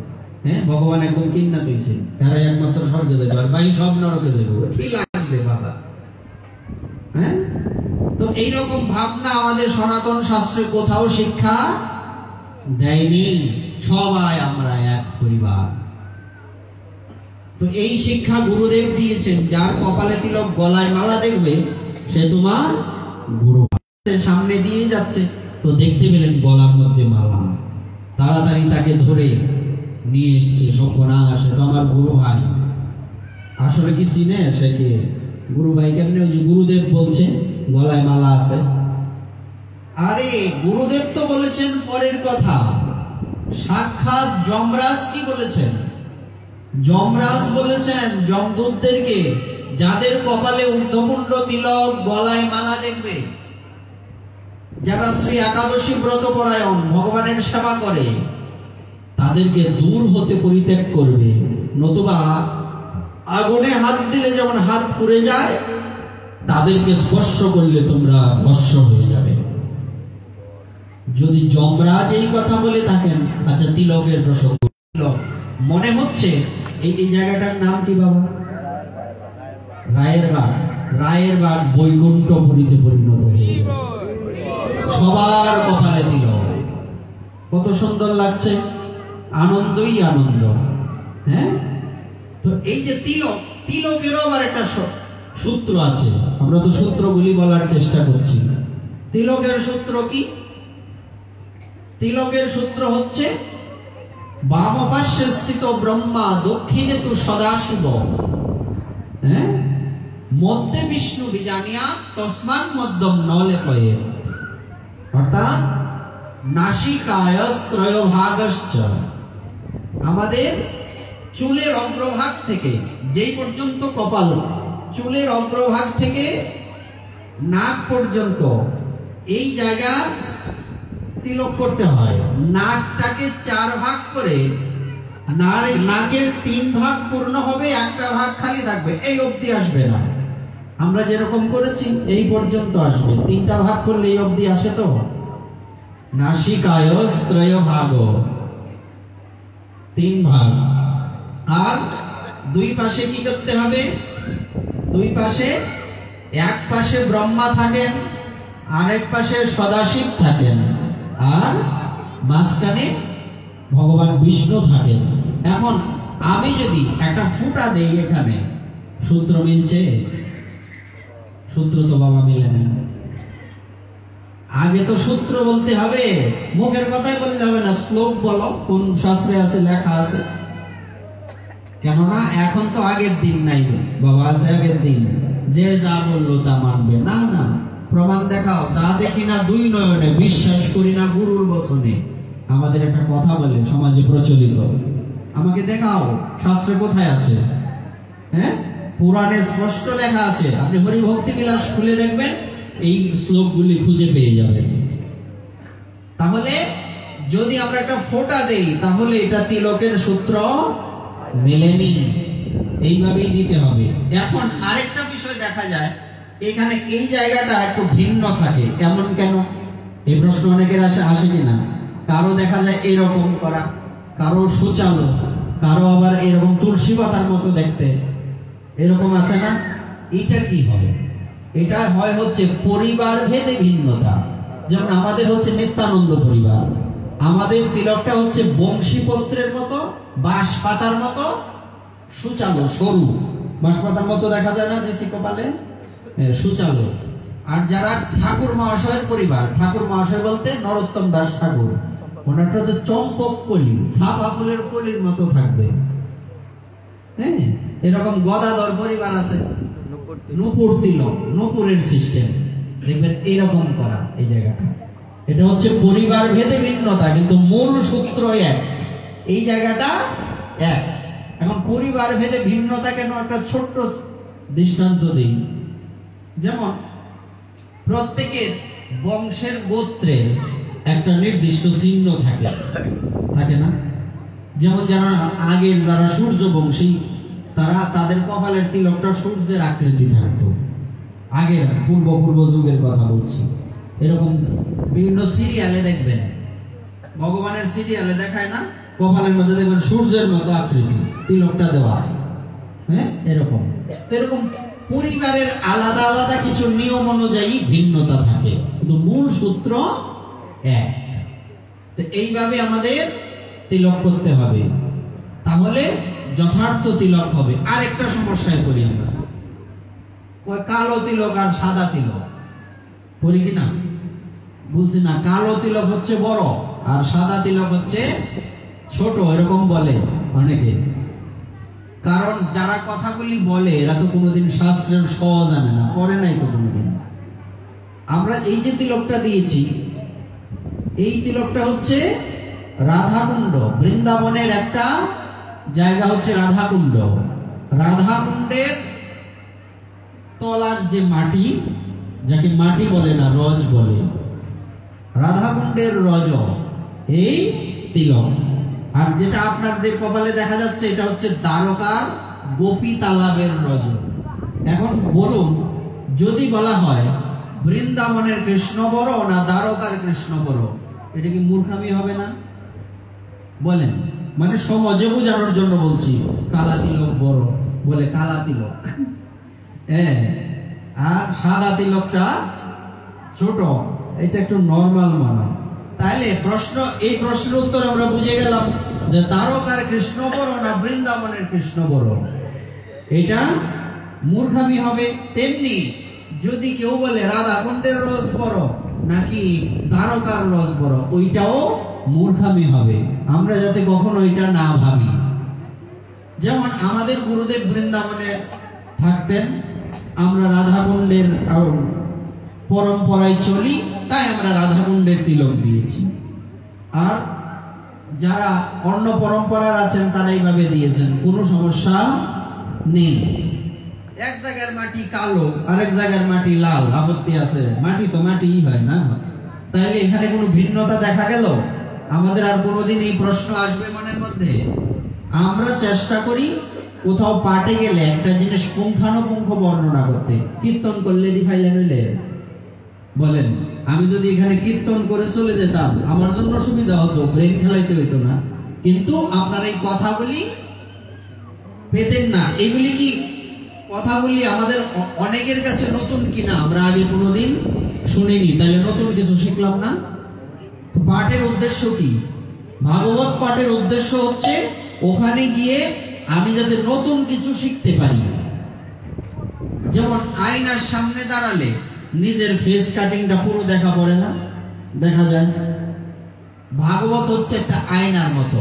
হ্যাঁ, ভগবান একদম কিন্না দিয়েছে, তারাই একমাত্র স্বর্গে যাবে আর ভাই সব নরকে যাবো, কি লাগবে বাবা? হ্যাঁ, তো এইরকম ভাবনা আমাদের সনাতন শাস্ত্রে কোথাও শিক্ষা দেয়নি। সবাই আমরা এক পরিবার। তো এই শিক্ষা গুরুদেব দিয়েছেন, যার কপালে তিলক গলায় মালা দেখবে সে তোমার গুরু। সামনে দিয়ে যাচ্ছে তো দেখতে পেলেন গলার মধ্যে মালা, তাড়াতাড়ি তাকে ধরে নিয়ে এসছে। সর্বনাশ, সে তো আমার গুরু ভাই। আসলে কি চিনে সে কে? গুরু ভাই কেমনে? ওই যে গুরুদেব বলছে গলায় মালা আছে। আরে গুরুদেব তো বলেছেন পরের কথা, সাক্ষাৎ যমরাজ কি বলেছেন? যমরাজ বলেছেন যমদূতদেরকে, যাদের কপালে ঊর্ধ্বপুণ্ড তিলক গলায় মালা দেখবে, যারা শ্রী একাদশী ব্রত পরায়ণ ভগবানের সেবা করে, তাদেরকে দূর হতে পরিত্যাগ করবে, নতুবা আগুনে হাত দিলে যেমন হাত পুড়ে যায়, তাদেরকে স্পর্শ করলে তোমরা ভস্ম হয়ে যাবে। যদি যমরাজ এই কথা বলে থাকেন, আচ্ছা তিলকের প্রসঙ্গ, মনে হচ্ছে এই জায়গাটার নাম কি বাবা? রায়েরবাগ। রায়েরবাগ বৈকুণ্ঠপুরীতে পরিণত হয়ে গেছে। সবার কপালে তিলক, কত সুন্দর লাগছে, আনন্দই আনন্দ। হ্যাঁ, তো এই যে তিলক, তিলকেরও আবার একটা সূত্র আছে। আমরা তো সূত্রগুলি বলার চেষ্টা করছি। তিলকের সূত্র কি? তিলকের সূত্র হচ্ছে, বাম পার্শ্বে স্থিত ব্রহ্মা, দক্ষিণে তু সদাশিব, হ্যাঁ, মধ্যে বিষ্ণু বিজানিয়া, তস্মাৎ মধ্যম নলেপয়ে। অর্থাৎ নাসিকায়স্ত্রয়ভাগশ্চ, আমাদের চুলের অগ্রভাগ থেকে যেই পর্যন্ত কপাল, চুলের অগ্রভাগ থেকে নাক পর্যন্ত এই জায়গা তিলক করতে হয়। নাকটাকে 4 ভাগ করে, নাকের 3 ভাগ পূর্ণ হবে, একটা ভাগ খালি থাকবে, এই অবধি আসবে না। আমরা যেরকম করেছি এই পর্যন্ত আসবে, 3টা ভাগ করলে এই অবধি আসে। তো নাসিকায়স্ত্রয়ভাগ, 3 ভাগ। আর দুই পাশে কি করতে হবে? দুই পাশে, এক পাশে ব্রহ্মা থাকেন, আরেক পাশে সদাশিব থাকেন, আর মাঝখানে ভগবান বিষ্ণু থাকেন। এখন আমি যদি একটা ফুটা দেই এখানে, সূত্র মিলছে? সূত্র তো বাবা মিলে না। আগে তো সূত্র বলতে হবে, মুখের কথাই বললে হবে না। শ্লোক বলো, কোন শাস্ত্রে আছে, লেখা আছে। কেননা এখন তো আগের দিন নাই বাবা, আছে আগের দিন, যে যা বললো তা মানবে না। না, প্রমাণ দেখাও। যা দেখি না দুই নয়নে, বিশ্বাস করি না গুরুর বচনে। আমাদের একটা কথা বলে সমাজে প্রচলিত, আমাকে দেখাও শাস্ত্রে কোথায় আছে। হ্যাঁ, পুরাণে স্পষ্ট লেখা আছে। আপনি হরিভক্তি বিলাস খুলে দেখবেন, এই শ্লোকগুলি খুঁজে পেয়ে যাবেন। তাহলে যদি আমরা একটা ফোঁটা দেই, তাহলে এটা তিলকের সূত্র মেলেনি, এইভাবেই দিতে হবে। এখন আরেকটা বিষয় দেখা যায়, এখানে এই জায়গাটা একটু ভিন্ন থাকে, এমন কেন? এই প্রশ্ন অনেকের আসে কিনা? কারো দেখা যায় এরকম করা, কারো সুচালো, কারো আবার এরকম তুলসী পাতার মতো দেখতে, এরকম আছে না? এটা কি হয়? এটা হয় হচ্ছে পরিবার ভেদে ভিন্নতা। যেমন আমাদের হচ্ছে নিত্যানন্দ পরিবার, আমাদের তিলকটা হচ্ছে বংশীপত্রের মতো, বাঁশ পাতার মতো সুচালো, সরু বাঁশ পাতার মতো দেখা যায় না দেশি কপালে, সুচালো। আর যারা ঠাকুর মহাশয়ের পরিবার, ঠাকুর মহাশয় বলতে নরোত্তম দাস ঠাকুর, ওনারটা হচ্ছে চম্পক কলি, সাফা ফুলের কলির মতো থাকবে। হ্যাঁ, এরকম গদাধর পরিবার আছে, নূপুর তিলক, নূপুরের সিস্টেম, দেখবেন এরকম করা। এই জায়গাটা এটা হচ্ছে পরিবার ভেদে ভিন্নতা, কিন্তু মূল সূত্র এক, এই জায়গাটা এক। এখন পরিবার ভেদে ভিন্নতা কেন, একটা ছোট্ট দৃষ্টান্ত দিই। যেমন প্রত্যেকের বংশের গোত্রের একটা নির্দিষ্ট চিহ্ন থাকে না? যেমন যারা আগের যারা সূর্য বংশী, তারা তাদের কপালের তিলকটা সূর্যের আকৃতি থাকতো, আগের পূর্ব যুগের কথা বলছি। এরকম বিভিন্ন সিরিয়ালে দেখবেন, ভগবানের সিরিয়ালে দেখায় না, কপালের মধ্যে দেখবেন সূর্যের মতো আকৃতি তিলকটা দেওয়া। হ্যাঁ, এরকম পরিবারের আলাদা আলাদা কিছু নিয়ম অনুযায়ী ভিন্নতা থাকে, কিন্তু মূল সূত্র এক। এইভাবে আমাদের তিলক করতে হবে, তাহলে যথার্থ তিলক হবে। আরেকটা সমস্যায় পড়ি আমরা, কালো তিলক আর সাদা তিলক করি কিনা? বলছি না, কালো তিলক হচ্ছে বড় আর সাদা তিলক হচ্ছে ছোট, এরকম বলে অনেকে। কারণ যারা কথাগুলি বলে এরা তো কোনোদিন শাস্ত্রের স জানে না, পড়ে নাই তো কোনোদিন। আমরা এই যে তিলকটা দিয়েছি, এই তিলকটা হচ্ছে রাধাকুণ্ড, বৃন্দাবনের একটা জায়গা হচ্ছে রাধাকুণ্ড। রাধাকুণ্ডের তলার যে মাটি, যাকে মাটি বলে না, রজ বলে, রাধাকুণ্ডের রজ এই তিলক। আর যেটা আপনাদের কপালে দেখা যাচ্ছে, এটা হচ্ছে দ্বারকার গোপী তালাবের রজ। এখন বলুন, যদি বলা হয় বৃন্দাবনের কৃষ্ণ বড় না দ্বারকার কৃষ্ণ বড়, এটা কি মূর্খামি হবে না? বলেন, মানে সমাজে বোঝানোর জন্য বলছি, কালা তিলক বড় বলে কালা তিলক, হ্যাঁ, আর সাদা তিলকটা ছোট, এটা একটু নর্মাল মানা। তাহলে এই প্রশ্নের উত্তর আমরা বুঝে গেলাম যে দ্বারকার কৃষ্ণ বড় না বৃন্দাবনের কৃষ্ণ বড়, এটা মূর্খামি হবে। তেমনি যদি কেউ বলে রাধাকুণ্ডের রস বড় নাকি দ্বারকার রস বড়, ওইটাও মূর্খামি হবে। আমরা যাতে কখনো ওইটা না ভাবি। যেমন আমাদের গুরুদেব বৃন্দাবনে থাকতেন, আমরা রাধাকুণ্ডের পরম্পরায় চলি, তাই আমরা রাধাকুণ্ডের তিলক দিয়েছি। আর যারা অন্য পরম্পরার আছেন তারা এইভাবে দিয়েছেন, কোনো সমস্যা নেই। এক জায়গার মাটি কালো, আরেক জায়গার মাটি লাল, আপত্তি আছে? মাটি তো মাটিই হয় না, তাইলে এখানে কোনো ভিন্নতা দেখা গেল? আমাদের আর কোনোদিন এই প্রশ্ন আসবে মনের মধ্যে? আমরা চেষ্টা করি কোথাও পাঠে গেলে একটা জিনিস পুঙ্খানুপুঙ্খ বর্ণনা করতে। কীর্তন করলে ডিফাইলেন হইলে বলেন, আমি যদি এখানে কীর্তন করে চলে যেতাম আমার জন্য সুবিধা হতো, ব্রেন খেলাইতে হইতো না, কিন্তু আপনার এই কথাগুলি পেতেন না। এগুলি কি কথাগুলি আমাদের অনেকের কাছে নতুন কিনা, আমরা আগে কোনোদিন শুনিনি, তাহলে নতুন কিছু শিখলাম না। পাঠের উদ্দেশ্য কি? ভাগবত পাঠের উদ্দেশ্য হচ্ছে ওখানে গিয়ে আমি যাতে নতুন কিছু শিখতে পারি। যেমন আয়নার সামনে দাঁড়ালে নিজের ফেস কাটিংটা পুরো দেখা পড়ে না, দেখা যায়। ভাগবত হচ্ছে একটা আয়নার মতো।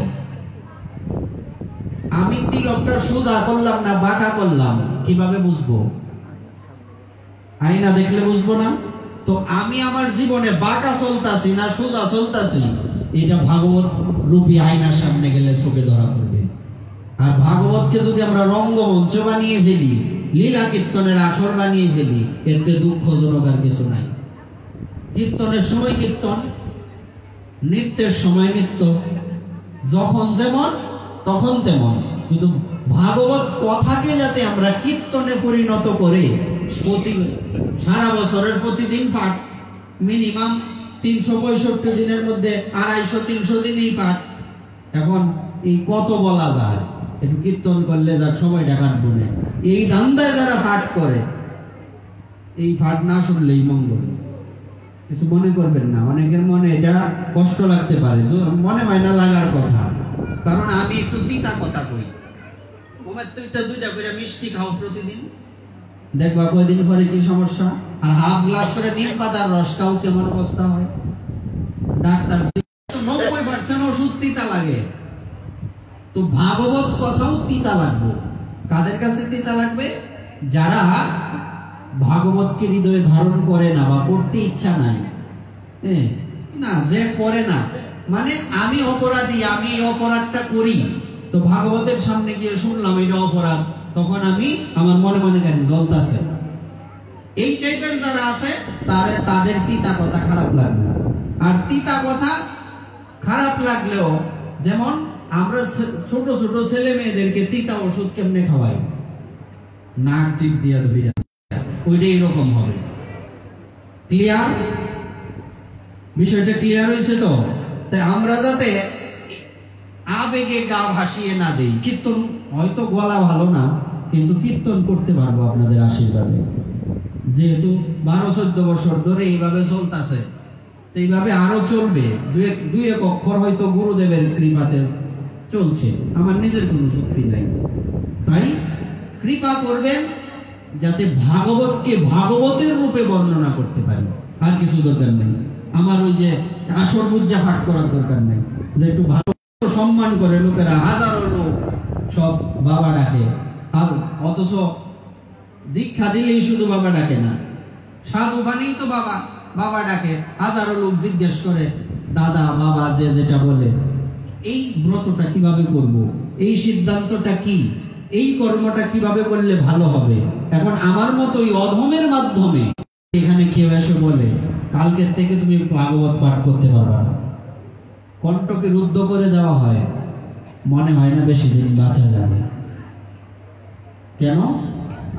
আমি তিলকটা সোজা করলাম না বাঁকা করলাম, কিভাবে বুঝবো? আয়না দেখলে বুঝবো না? তো আমি আমার জীবনে বাঁকা চলতাছি না সোজা চলতাছি, এটা ভাগবত রূপী আয়নার সামনে গেলে চোখে ধরা পড়বে। আর ভাগবতকে যদি আমরা রঙ্গমঞ্চ বানিয়ে ফেলি, লীলা কীর্তনের আসর বানিয়ে ফেলি, এতে দুঃখজনক আর কিছু নাই। কীর্তনের সময় কীর্তন, নৃত্যের সময় নৃত্য, যখন যেমন তখন তেমন। কিন্তু ভাগবত কথাকে যাতে আমরা কীর্তনে পরিণত করে সারা বছরের প্রতিদিন পাঠ, মিনিমাম 365 দিনের মধ্যে 250-300 দিনই পাঠ। এখন এই কত বলা যায়, একটু কীর্তন করলে যার সময়টা কাটবো না, এই ধান্দায় যারা পাঠ করে, এই পাঠ না শুনলেই মঙ্গল। কিছু মনে করবেন না, অনেকের মনে এটা কষ্ট লাগতে পারে, মনে হয় না লাগার কথা। কারণ আমি একটু তিতা কথা কই, ঘুমের তুইটা 2টা করে মিষ্টি খাও প্রতিদিন, দেখবা কয়দিন পরে কি সমস্যা। আর হাফ গ্লাস করে নিম পাতার রস খাও, কেমন অবস্থা হয়। ডাক্তার 90% ওষুধ তিতা লাগে, তো ভাগবত কথাও তিতা লাগবে। কাদের কাছে তিতা লাগবে? যারা ভাগবতকে হৃদয়ে ধারণ করে না বা পড়তে ইচ্ছা নাই। না, যে করে না, মানে আমি অপরাধী, আমি এই অপরাধটা করি, তো ভাগবতের সামনে গিয়ে শুনলাম এটা অপরাধ, তখন আমি আমার মনে মনে কাছে জ্বলতাছে। এই টাইপের যারা আছে তাদের তিতা কথা খারাপ লাগবে। আর তিতা কথা খারাপ লাগলেও, যেমন আমরা ছোট ছোট ছেলে মেয়েদেরকে তিতা ওষুধ কেমনে খাওয়াই, নাক টিপ দিয়া ধইরা, ওইটাই এরকম হবে। ক্লিয়ার? বিষয়টা ক্লিয়ার হয়েছে তো? তাই আমরা যাতে আবেগে গা ভাসিয়ে না দেই। কীর্তন হয়তো গলা ভালো না, কিন্তু কীর্তন করতে পারবো আপনাদের আশীর্বাদে। যেহেতু 12-14 বছর ধরে এইভাবে চলতেছে, এইভাবে আরো চলবে। দুই এক অক্ষর হয়তো গুরুদেবের কৃপাতে চলছে, আমার নিজের কোনো শক্তি নাই। তাই কৃপা করবেন যাতে ভাগবতকে ভাগবতের রূপে বর্ণনা করতে পারি, আর কিছু দরকার নেই। আমার ওই যে আসর পূজা পাঠ করার দরকার নেই, যে একটু ভালো সম্মান করে লোকেরা, হাজারো লোক সব বাবা ডাকে, আর অথচ দীক্ষা দিলেই শুধু বাবা ডাকে না, সাধু বানেই তো বাবা বাবা ডাকে। হাজারো লোক জিজ্ঞেস করে, দাদা বাবা যে যেটা বলে, এই ব্রতটা কিভাবে করব, এই সিদ্ধান্তটা কি, এই কর্মটা কিভাবে করলে ভালো হবে। এখন আমার মতো ওই অধমের মাধ্যমে এখানে কেউ এসে বলে কালকের থেকে তুমি ভাগবত পাঠ করতে পারবে না, কণ্ঠকে রুদ্ধ করে দেওয়া হয়, মনে হয় না বেশি দিন বাঁচা যাবে। কেন?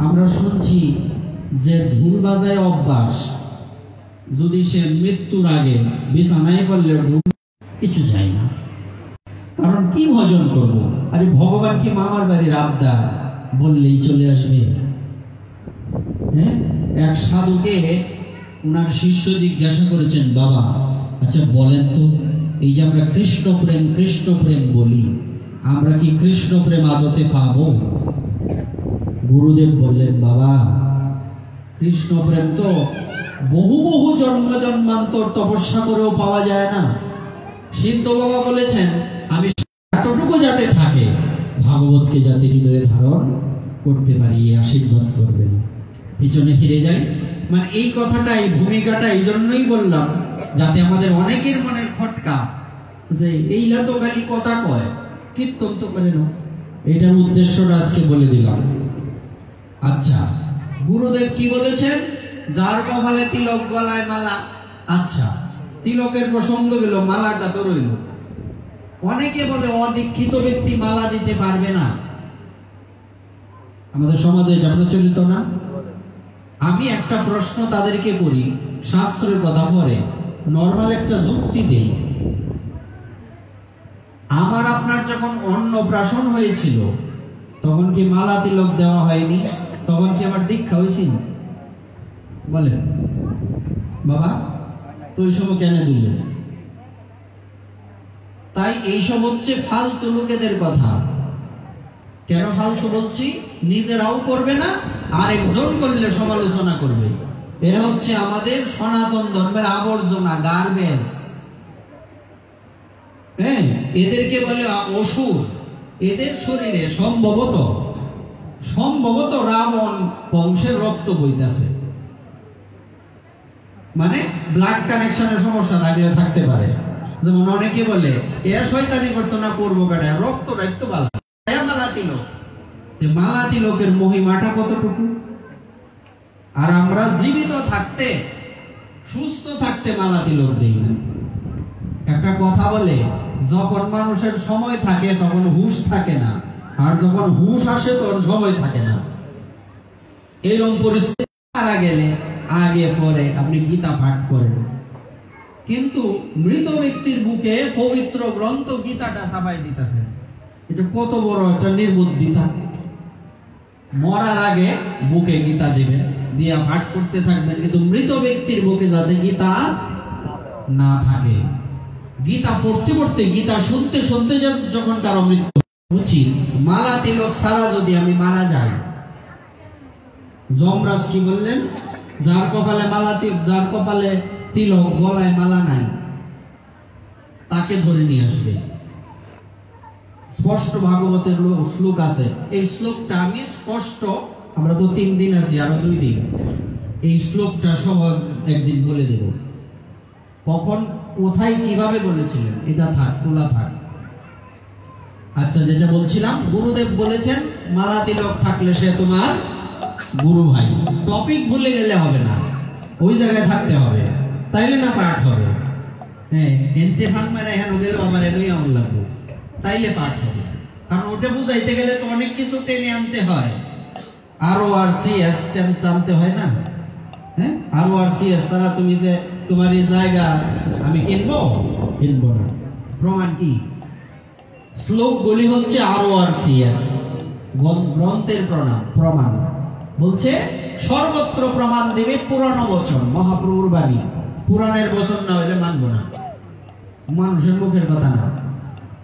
আমরা শুনছি যে ঢোল বাজায় অভ্যাস, যদি সে মৃত্যুর আগে বিছানায় পড়লে কিছু চাই না, কারণ কি ভজন করব? আরে ভগবান কি মামার বাড়ির আবদার বললেই চলে আসবে? হ্যাঁ, এক সাধুকে উনার শিষ্য জিজ্ঞাসা করেছেন, বাবা আচ্ছা বলেন তো, এই যে আমরা কৃষ্ণ প্রেম বলি, আমরা কি কৃষ্ণ প্রেম আদতে পাবো? গুরুদেব বললেন, বাবা কৃষ্ণ প্রেম তো বহু বহু জন্ম জন্মান্তর তপস্যা করেও পাওয়া যায় না। সিদ্ধ বাবা বলেছেন, আমি এতটুকু যাতে থাকে, ভাগবতকে যাতে হৃদয়ে ধারণ করতে পারি, এই আশীর্বাদ করবেন। পিছনে ফিরে যাই, মানে এই কথাটা, এই ভূমিকাটা এই জন্যই বললাম, যাতে আমাদের অনেকের মনের খটকা যে এইলা তো খালি কথা কয়, কীর্তন তো করে না, এটার উদ্দেশ্যটা আজকে বলে দিলাম। আচ্ছা, গুরুদেব কি বলেছেন? যার কপালে তিলক গলায় মালা। আচ্ছা, তিলকের প্রসঙ্গ গেল, মালাটা তো রইল। অনেকে বলে অদীক্ষিত ব্যক্তি মালা দিতে পারবে না, আমাদের সমাজে এটা প্রচলিত না। আমি একটা প্রশ্ন তাদেরকে করি, শাস্ত্রের কথা পরে নর্মাল একটা যুক্তি দেই। আমার আপনার যখন অন্নপ্রাশন হয়েছিল, তখন কি মালা তিলক দেওয়া হয়নি? তখন কি আমার দীক্ষা হয়েছিল? বলেন বাবা, তো ওই সময় কেন দিলেন? তাই এইসব হচ্ছে ফালতু লোকেদের কথা। কেন ফালতু বলছি? নিজেরাও করবে না, আরেকজন করলে সমালোচনা করবে। এরা হচ্ছে আমাদের সনাতন ধর্মের আবর্জনা, গার্বেজ। হ্যাঁ, এদেরকে বলে অসুর। এদের শরীরে সম্ভবত রাবণ বংশের রক্ত বইতেছে। মানে ব্লাড কানেকশনের সমস্যা থাকলে থাকতে পারে। যেমন অনেকে বলে এ শয়তানি করতো না, করবো কাটা রক্ত রাখতো বালা মালা তিলক। মালা তিলকের মহিমাটা কতটুকু। আর আমরা জীবিত থাকতে, সুস্থ থাকতে মালা তিলক দেই না। একটা কথা বলে, যখন মানুষের সময় থাকে তখন হুঁশ থাকে না, আর যখন হুঁশ আসে তখন সময় থাকে না। এরকম পরিস্থিতি মারা গেলে আগে পরে আপনি গীতা পাঠ করেন, কিন্তু মৃত ব্যক্তির বুকে পবিত্র গ্রন্থ গীতাটা ছাপাই দিতেছে। এটা কত বড় একটা নির্বুদ্ধিতা। মরার আগে বুকে গীতা দিবেন, দিয়া পাঠ করতে থাকবেন, কিন্তু মৃত ব্যক্তির বুকে যাতে গীতা না থাকে। গীতা পড়তে পড়তে, গীতা শুনতে শুনতে যখন কারো মৃত্যু উচিত, মালা তিলক ছাড়া যদি আমি মারা যাই, যমরাজ কি বললেন, যার কপালে মালা, যার কপালে তিলক, গলায় মালা নাই, তাকে ধরে নিয়ে আসবে। স্পষ্ট ভাগবতের শ্লোক আছে। এই শ্লোকটা আমি স্পষ্ট, আমরা তো 3 দিন আছি, আরো 2 দিন, এই শ্লোকটা সহ একদিন বলে দেব। কখন, কোথায়, কিভাবে বলেছিলেন, এটা থাক, তোলা থাক। আচ্ছা, যেটা বলছিলাম, গুরুদেব বলেছেন মালা তিলক থাকলে সে তোমার গুরু ভাই। টপিক ভুলে গেলে হবে না, ওই জায়গায় থাকতে হবে, তাইলে না পাঠ হবে। হ্যাঁ, এনতে ফান মারা হেন গেলে আমার এনই আমল লাগবে, তাইলে পাঠ হবে। কারণ ওটা বুঝাইতে গেলে তো অনেক কিছু টেনে আনতে হয়। RORCS টানতে হয় না? হ্যাঁ, RORCS ছাড়া তুমি যে তোমার এই জায়গা আমি কিনবো না। প্রমাণ কি? শ্লোকগুলি হচ্ছে RORCS, গ্রন্থের প্রমাণ। বলছে সর্বত্র প্রমাণ দিবে পুরাণ বচন, মহাপ্রভুর বাণী। পুরাণের বচন না হইলে মানবো না, মানুষের মুখের কথা না।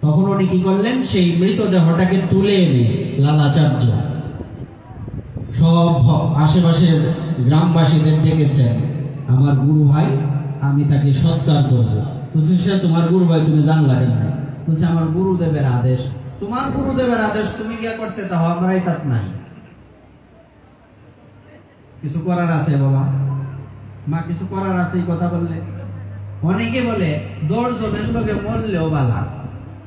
তখন উনি কি করলেন, সেই মৃতদেহটাকে তুলে এনে লালাচার্য সব আশেপাশের গ্রামবাসীদের ডেকেছেন, আমার গুরু ভাই, আমি তাকে সৎকার করবো। বলছে, সে তোমার গুরু ভাই, তুমি জানলা কেন? বলছে, আমার গুরুদেবের আদেশ। তোমার গুরুদেবের আদেশ তুমি গিয়া করতে, তাও আমরাই তার নাই, কিছু করার আছে বাবা, মা কিছু করার আছে। এই কথা বললে অনেকে বলে 10 জনের লোকে মরলেও বালা,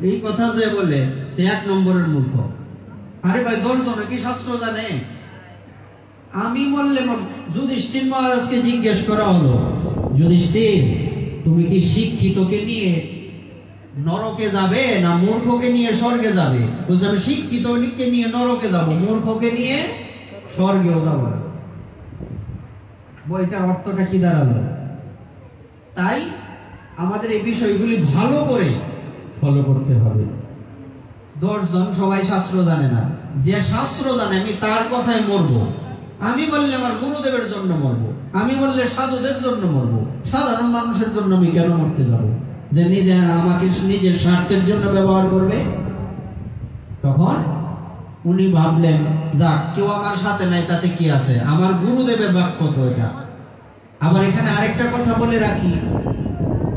এই কথা যে বলে সে 1 নম্বরের মূর্খ। আরে ভাই, 10 জনে কি শাস্ত্র জানে? আমি মরলে, যুধিষ্ঠির মহারাজকে জিজ্ঞেস করা হলো, যুধিষ্ঠির তুমি কি শিক্ষিতকে নিয়ে নরকে যাবে না মূর্খকে নিয়ে স্বর্গে যাবে? বলছে, আমি শিক্ষিতকে নিয়ে নরকে যাব, মূর্খকে নিয়ে স্বর্গেও যাব। বইটার অর্থটা কি দাঁড়ালো? তাই আমাদের এই বিষয়গুলি ভালো করে ফলো করতে হবে। 10 জন সবাই শাস্ত্র জানে না, যে শাস্ত্র জানে আমি তার কথায় মরবো। আমি বললে আমার গুরুদেবের জন্য মরবো, আমি বললে সাধুদের জন্য মরবো, সাধারণ মানুষের জন্য আমি কেন মরতে যাব? যে নিজে আমাকে নিজের স্বার্থের জন্য ব্যবহার করবে। তখন উনি ভাবলেন, যাক, কেউ আমার সাথে নাই, তাতে কি আছে, আমার গুরুদেবের বাক্য তো এটা। আবার এখানে আরেকটা কথা বলে রাখি,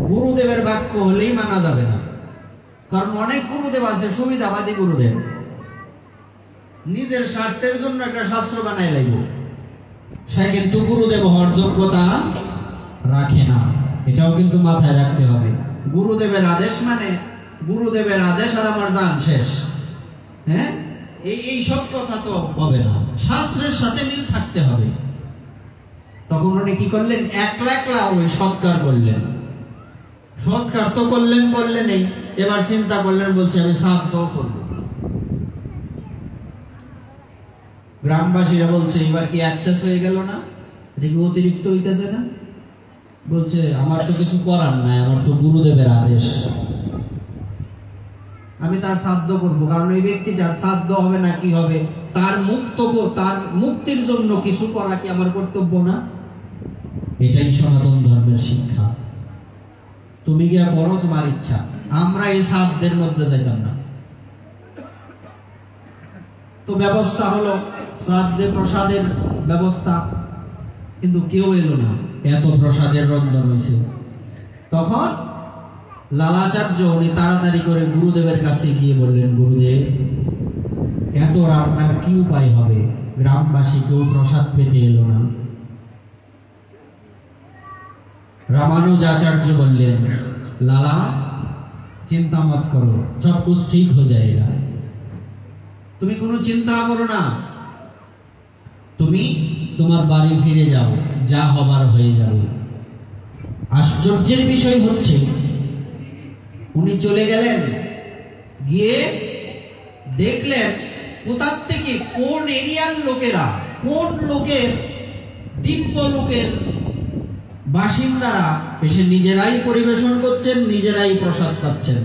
গুরুদেবের বাক্য হলেই মানা যাবে না। কারণ অনেক গুরুদেব আছে সুবিধাবাদী গুরুদেব, নিজের স্বার্থের জন্য একটা শাস্ত্র বানাই লাগবে, সে কিন্তু গুরুদেব হওয়ার যোগ্যতা রাখে না। এটাও কিন্তু মাথায় রাখতে হবে। গুরুদেবের আদেশ মানে গুরুদেবের আদেশ আর আমার জান শেষ। হ্যাঁ, এই সব কথা তো হবে না, শাস্ত্রের সাথে মিল থাকতে হবে। তখন উনি কি করলেন, একলা ওই সৎকার করলেন। সৎকার তো করলেন এই, এবার চিন্তা করলেন, বলছে আমি শ্রাদ্ধ করব। গ্রামবাসীরা বলছে, এবার কি অ্যাক্সেস হয়ে গেল না? এটা কি অতিরিক্ত হইতেছে না? বলছে, আমার তো কিছু করার নাই, আমার তো গুরুদেবের আদেশ, আমি তার শ্রাদ্ধ করব। কারণ এই ব্যক্তিটার শ্রাদ্ধ হবে না কি হবে, তার মুক্তির জন্য কিছু করা কি আমার কর্তব্য না? এটাই সনাতন ধর্মের শিক্ষা। তুমি গিয়া করো, তোমার ইচ্ছা, আমরা এই শ্রাদ্ধের মধ্যে যাইতাম না। তো ব্যবস্থা হলো শ্রাদ্ধে প্রসাদের ব্যবস্থা, কিন্তু কেউ এলো না, এত প্রসাদের রন্ধন হয়েছে। তখন লালাচার্য উনি তাড়াতাড়ি করে গুরুদেবের কাছে গিয়ে বললেন, গুরুদেব, এত রান্নার কি উপায় হবে? গ্রামবাসী কেউ প্রসাদ পেতে এলো না। रामानुजाचार्य बोलें लाला चिंता मत करो, सब कुछ ठीक हो जाएगा, तुम्हें कोनो चिंता करो ना, तुम्हें तुम्हार बाड़ी फिरे जाओ, जा हबार হয়ে যাবে। आश्चर्येर विषय হচ্ছে উনি চলে গেলেন, গিয়ে দেখলেন কোথার থেকে কোন এরিয়ার লোকেরা, কোন লোকের দিব্য লোকের বাসিন্দারা এসে নিজেরাই পরিবেশন করছেন, নিজেরাই প্রসাদ পাচ্ছেন।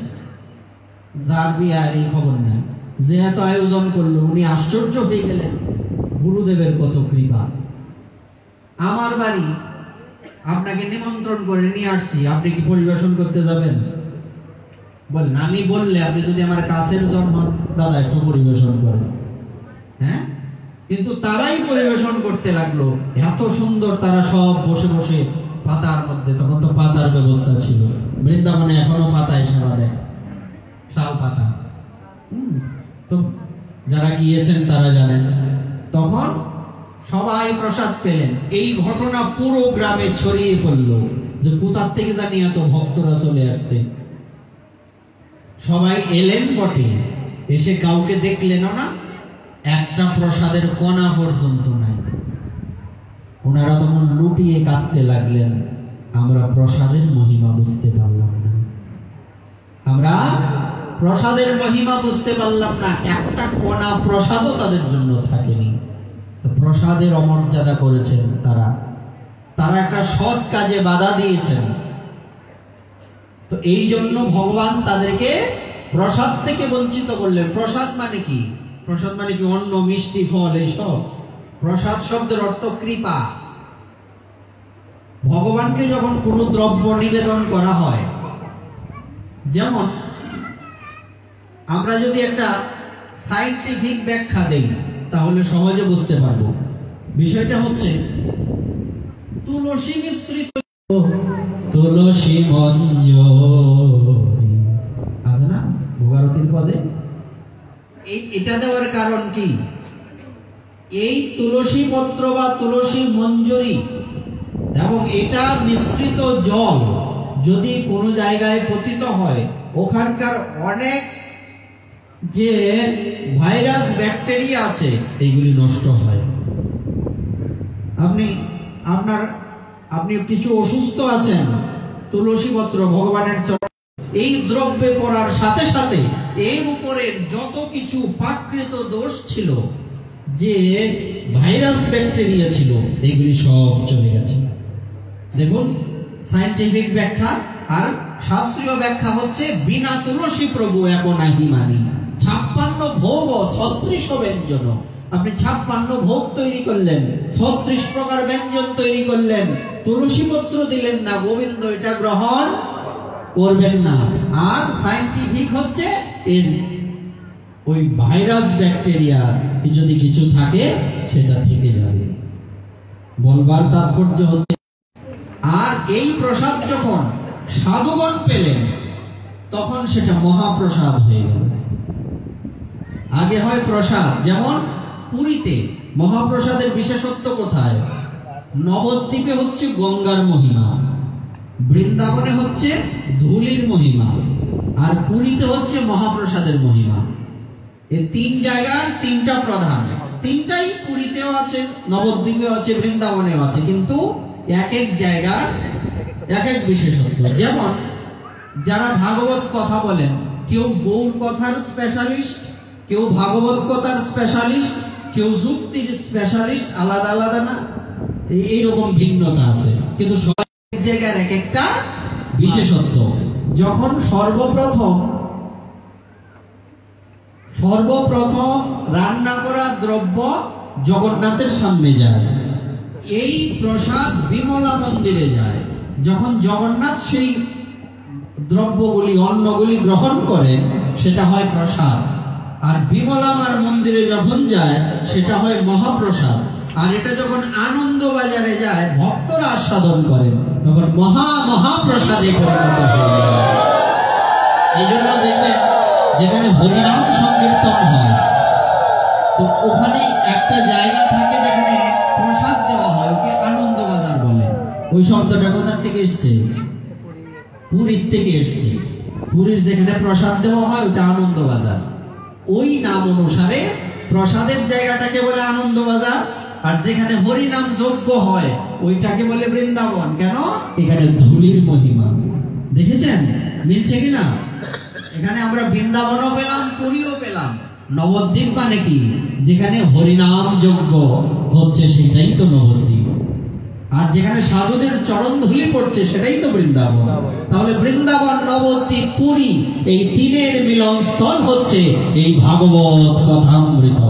যার বিয়ার এই খবর নেই, যে এত আয়োজন করলো, উনি আশ্চর্য হয়ে গেলেন, গুরুদেবের কত কৃপা। আমার বাড়ি আপনাকে নিমন্ত্রণ করে নিয়ে আসছি, আপনি কি পরিবেশন করতে যাবেন? বলেন, আমি বললে আপনি যদি আমার কাছের জন হন, দাদা একটু পরিবেশন করেন। হ্যাঁ, কিন্তু তারাই পরিবেশন করতে লাগলো, এত সুন্দর, তারা সব বসে বসে পাতার মধ্যে, তখন তো পাতার ব্যবস্থা ছিল, বৃন্দাবনে এখনো পাতায় সেবা দেয়, শাল পাতা। তো যারা গিয়েছেন তারা জানেন, তখন সবাই প্রসাদ পেলেন। এই ঘটনা পুরো গ্রামে ছড়িয়ে পড়ল যে কোথার থেকে জানি এত ভক্তরা চলে আসছে। সবাই এলেন বটে, এসে কাউকে দেখলেন না, একটা প্রসাদের কণা পর্যন্ত নাই। ওনারা তখন লুটিয়ে কাঁদতে লাগলেন, আমরা প্রসাদের মহিমা বুঝতে পারলাম না, আমরা প্রসাদের মহিমা বুঝতে পারলাম না, একটা কণা প্রসাদও তাদের জন্য থাকেনি। প্রসাদের অমর্যাদা করেছেন তারা, তারা একটা সৎ কাজে বাধা দিয়েছেন। তো এই জন্য ভগবান তাদেরকে প্রসাদ থেকে বঞ্চিত করলেন। প্রসাদ মানে কি? প্রসাদ মানে কি? অন্ন, মিষ্টি, ফল, এইসব। প্রসাদ শব্দের অর্থ কৃপা। ভগবানকে যখন কোনো দ্রব্য নিবেদন করা হয়, যেমন আমরা যদি একটা সায়েন্টিফিক ব্যাখ্যা দেই তাহলে সহজে বুঝতে পারবো। বিষয়টা হচ্ছে তুলসী মিশ্রিত, তুলসী মঞ্জরি আছে না ভোগারতির পদে, এটা দেওয়ার কারণ কি? এই তুলসী পত্র বা তুলসী মঞ্জরি এবং এটা মিশ্রিত জল যদি কোনো জায়গায় পতিত হয়, ওখানকার অনেক যে ভাইরাস ব্যাকটেরিয়া আছে এইগুলি নষ্ট হয়। আপনি কিছু অসুস্থ আছেন, তুলসী পত্র ভগবানের চরণে এই দ্রব্যে পড়ার সাথে সাথে এর উপরের যত কিছু প্রাকৃত দোষ ছিল, যে ভাইরাস ব্যাকটেরিয়া ছিল, এগুলি সব চলে গেছে। দেখুন, সায়েন্টিফিক ব্যাখ্যা আর শাস্ত্রীয় ব্যাখ্যা হচ্ছে বিনা তুলসী প্রভু এক নাহি মানি। 56 ভোগ 36 ব্যঞ্জন, আপনি 56 ভোগ তৈরি করলেন, 36 প্রকার ব্যঞ্জন তৈরি করলেন, তুলসী পত্র দিলেন না, গোবিন্দ এটা গ্রহণ করবেন না। আর সায়েন্টিফিক হচ্ছে এর ওই ভাইরাস ব্যাকটেরিয়া যদি কিছু থাকে সেটা থেকে যাবে। বলবার তাৎপর্য হচ্ছে, আর এই প্রসাদ যখন সাধুগণ পেলেন তখন সেটা মহাপ্রসাদ হয়ে গেল। আগে হয় প্রসাদ, যেমন পুরীতে মহাপ্রসাদের বিশেষত্ব কোথায়? নবদ্বীপে হচ্ছে গঙ্গার মহিমা, বৃন্দাবনে হচ্ছে ধুলির মহিমা, আর পুরীতে হচ্ছে মহাপ্রসাদের মহিমা। এই তিন জায়গার তিনটা প্রধান, তিনটাই পুরীতেও আছে, নবদ্বীপেও আছে, বৃন্দাবনেও আছে, কিন্তু এক এক জায়গার এক এক বিশেষত্ব। যেমন যারা ভাগবত কথা বলেন, কেউ গৌর কথার স্পেশালিস্ট, কেউ ভাগবত কথার স্পেশালিস্ট, কেউ যুক্তির স্পেশালিস্ট, আলাদা আলাদা না, এইরকম ভিন্নতা আছে, কিন্তু সব এক জায়গার এক একটা বিশেষত্ব। যখন সর্বপ্রথম রান্না করা দ্রব্য জগন্নাথের সামনে যায়, এই প্রসাদ বিমলা মন্দিরে যায়। যখন জগন্নাথ সেই দ্রব্যগুলি, অন্নগুলি গ্রহণ করেন, সেটা হয় প্রসাদ। আর বিমলা মার মন্দিরে যখন যায় সেটা হয় মহাপ্রসাদ। আর এটা যখন আনন্দ বাজারে যায়, ভক্তরা আস্বাদন করেন, তখন মহাপ্রসাদে পরিণত হয়ে যায়। এই জন্য দেখবেন যেখানে হরিনাম সংকীর্তন হয়, তো ওখানে একটা জায়গা থাকে যেখানে প্রসাদ দেওয়া হয়, ওকে আনন্দ বাজার বলে। ওই শব্দটা কোথা থেকে এসছে? পুরীর থেকে এসছে। পুরীর যেখানে প্রসাদ দেওয়া হয় ওটা আনন্দ বাজার। ওই নাম অনুসারে প্রসাদের জায়গাটাকে বলে আনন্দ বাজার, আর যেখানে হরিনাম যজ্ঞ হয় ওইটাকে বলে বৃন্দাবন। কেন? এখানে ধুলির মহিমা। দেখেছেন মিলছে কিনা? এখানে আমরা বৃন্দাবনও পেলাম, পুরীও পেলাম। নবদ্বীপ মানে কি? যেখানে হরিনাম যজ্ঞ হচ্ছে সেটাই তো নবদ্বীপ। আর যেখানে সাধুদের চরণ ধুলি পড়ছে সেটাই তো বৃন্দাবন। তাহলে বৃন্দাবন, নবদ্বীপ, পুরী এই তিনের মিলন স্থল হচ্ছে এই ভাগবত কথামৃত।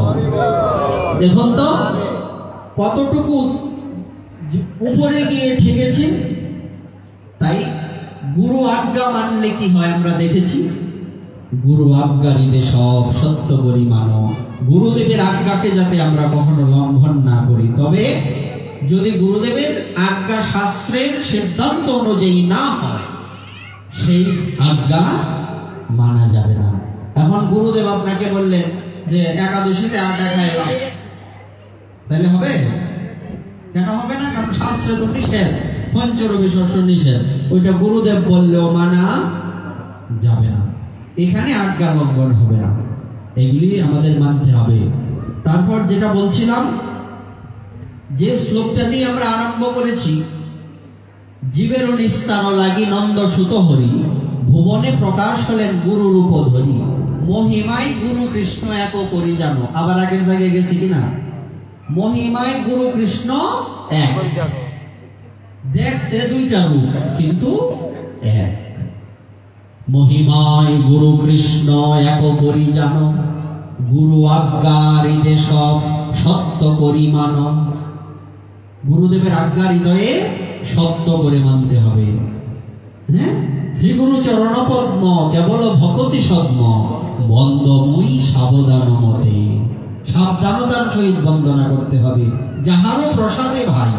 দেখুন তো কতটুকু উপরে গিয়ে ঠেকেছে। তাই গুরু আজ্ঞা মানলে কি হয় আমরা দেখেছি। গুরু আজ্ঞারিতে সব সত্য করি মানো। গুরুদেবের আজ্ঞাকে যাতে আমরা কখনো লঙ্ঘন না করি। তবে যদি গুরুদেবের আজ্ঞা শাস্ত্রের সিদ্ধান্ত অনুযায়ী না হয় সেই আজ্ঞা মানা যাবে না। এখন গুরুদেব আপনাকে বললেন যে একাদশীতে আটা খাইলাম, তাহলে হবে? কেন হবে না? কারণ শাস্ত্রে তো নিষেধ, পঞ্চরবি শস্য নিষেধ। ওইটা গুরুদেব বললেও মানা যাবে না। এখানে আজ্ঞা লঙ্ঘন হবে না, এগুলি আমাদের মানতে হবে। তারপর যেটা বলছিলাম, যে শ্লোকটা দিয়ে আমরা আরম্ভ করেছি, জীবের নিস্তার লাগি নন্দ সুত হরি, ভুবনে প্রকাশ হলেন গুরু রূপ ধরি, মহিমায় গুরু কৃষ্ণ এক করি জানো। আবার আগের জায়গায় গেছি কিনা? মহিমায় গুরু কৃষ্ণ এক, দেখতে দুইটা রূপ কিন্তু এক। মহিমায় গুরু কৃষ্ণ এক করি জানো, গুরু আজ্ঞার হৃদে সব সত্য করি মানো। গুরুদেবের আজ্ঞা হৃদয়ে সত্য করে মানতে হবে। হ্যাঁ, শ্রী গুরু চরণ পদ্ম কেবল ভকতি সদ্ম, বন্দময়ী সাবধান মতে। সাবধানতার সহিত বন্দনা করতে হবে। যাহারও প্রসাদে ভাই,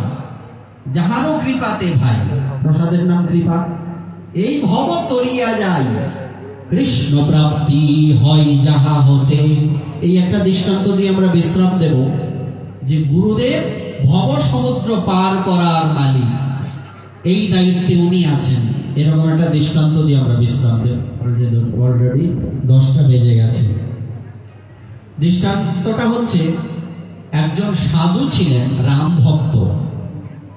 যাহারও কৃপাতে ভাই। প্রসাদের নাম কৃপা। এই ভব তরিয়া যায়, কৃষ্ণ প্রাপ্তি হয় যাহা হতে। এই একটা দৃষ্টান্ত দিয়ে আমরা বিশ্রাম দেব যে গুরুদেব ভব সমুদ্র পার করার মালিক, এই দায়িত্বে উনি আছেন। এরকম একটা দৃষ্টান্ত দিয়ে আমরা বিশ্রাম দেব। অলরেডি 10টা বেজে গেছে। দৃষ্টান্তটা হচ্ছে, একজন সাধু ছিলেন রাম ভক্ত।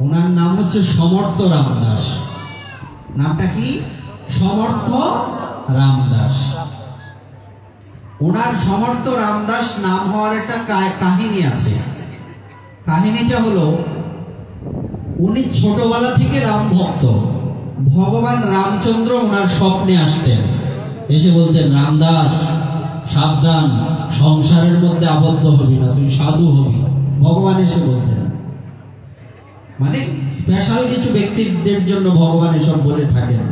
ওনার নাম হচ্ছে সমর্থ রামদাস। নামটা কি? সমর্থ রামদাস। ওনার সমর্থ রামদাস নাম হওয়ার একটা কাহিনী আছে। কাহিনীটা হলো, উনি ছোটবেলা থেকে রাম ভক্ত। ভগবান রামচন্দ্র ওনার স্বপ্নে আসতেন, এসে বলতেন, রামদাস সাবধান, সংসারের মধ্যে আবদ্ধ হবি না, তুই সাধু হবি। ভগবান এসে বলতেন, মানে স্পেশাল কিছু ব্যক্তিদের জন্য ভগবান এসব বলে থাকেন।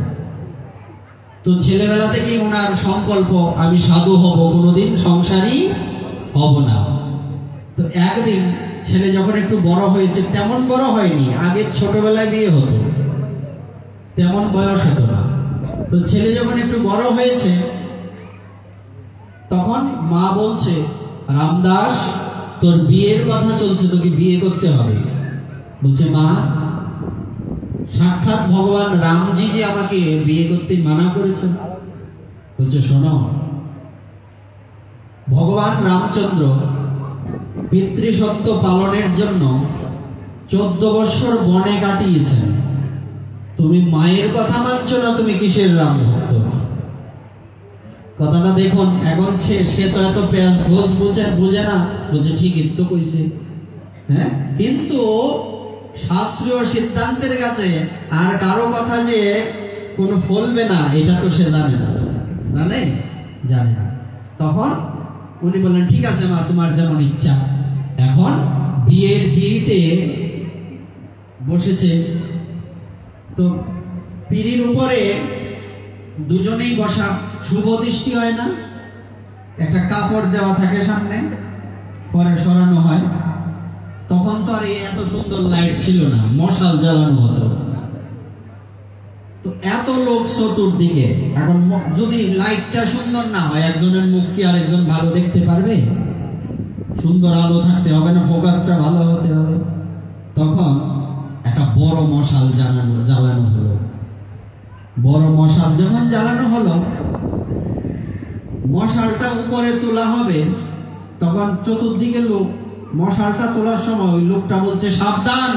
তো ছেলেবেলা থেকেই ওনার সংকল্প, আমি সাধু হব, কোনোদিন সংসারই হব না। তো একদিন ছেলে যখন একটু বড় হয়েছে, তেমন বড় হয়নি, আগে ছোটবেলায় বিয়ে হতো, তেমন বয়স হতো না। তো ছেলে যখন একটু বড় হয়েছে, তখন মা বলছে, রামদাস তোর বিয়ের কথা চলছে, তোকে বিয়ে করতে হবে। বলছে, মা সাক্ষাৎ ভগবান রামজি যে আমাকে বিয়ে করতে মানা করেছেন। বলছে, শোনো, ভগবান রামচন্দ্র পিতৃসত্য পালনের জন্য 14 বছর বনে কাটিয়েছেন। তুমি মায়ের কথা মানছো না, তুমি কিসের রাম ভক্ত? কথাটা দেখুন। এখন সে তো এত পেঁয়াজ ঘোষ বুঝে না, বুঝে ঠিকই তো কইছে। হ্যাঁ, কিন্তু শাস্ত্রীয় সিদ্ধান্তের কাছে আর কারো কথা যে কোনো ফলবে না, এটা তো সে জানে না। জানে না। তখন উনি বললেন, ঠিক আছে মা, তোমার যেমন ইচ্ছা। এখন বিয়ের পিড়িতে বসেছে। তো পিড়ির উপরে দুজনেই বসা, শুভ দৃষ্টি হয় না, একটা কাপড় দেওয়া থাকে সামনে, পরে সরানো হয়। তখন তো আর এত সুন্দর লাইট ছিল না, মশাল জ্বালানো হতো। তো এত লোক চতুর্দিকে, এখন যদি লাইটটা সুন্দর না হয়, একজনের মুখ কি আরেকজন ভালো দেখতে পারবে? সুন্দর আলো থাকতে হবে না, ফোকাসটা ভালো হতে হবে। তখন একটা একটা বড় মশাল জ্বালানো হলো। বড় মশাল যখন জ্বালানো হলো, মশালটা উপরে তোলা হবে, তখন চতুর্দিকে লোক। মশালটা তোলার সময় ওই লোকটা বলছে সাবধান।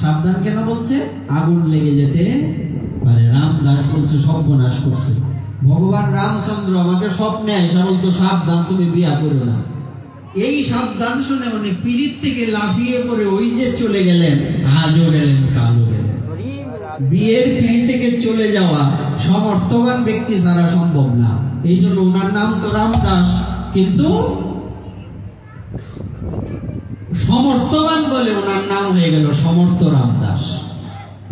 সাবধান কেন বলছে? আগুন লেগে যেতে পারে। রামদাস বলছে সর্বনাশ করছে। ভগবান রামচন্দ্র আমাকে স্বপ্নে এসে বলতো সাবধান, তুমি বিয়া করো না। এই সাবধান শুনে উনি পীড়িত থেকে লাফিয়ে পড়ে ওই যে চলে গেলেন, আজও গেলেন কালও গেলেন। বিয়ের পিড়ি থেকে চলে যাওয়া সমর্থবান ব্যক্তি ছাড়া সম্ভব না। এই জন্য ওনার নাম তো রামদাস, কিন্তু সমর্থবান বলে ওনার নাম হয়ে গেল সমর্থ রামদাস।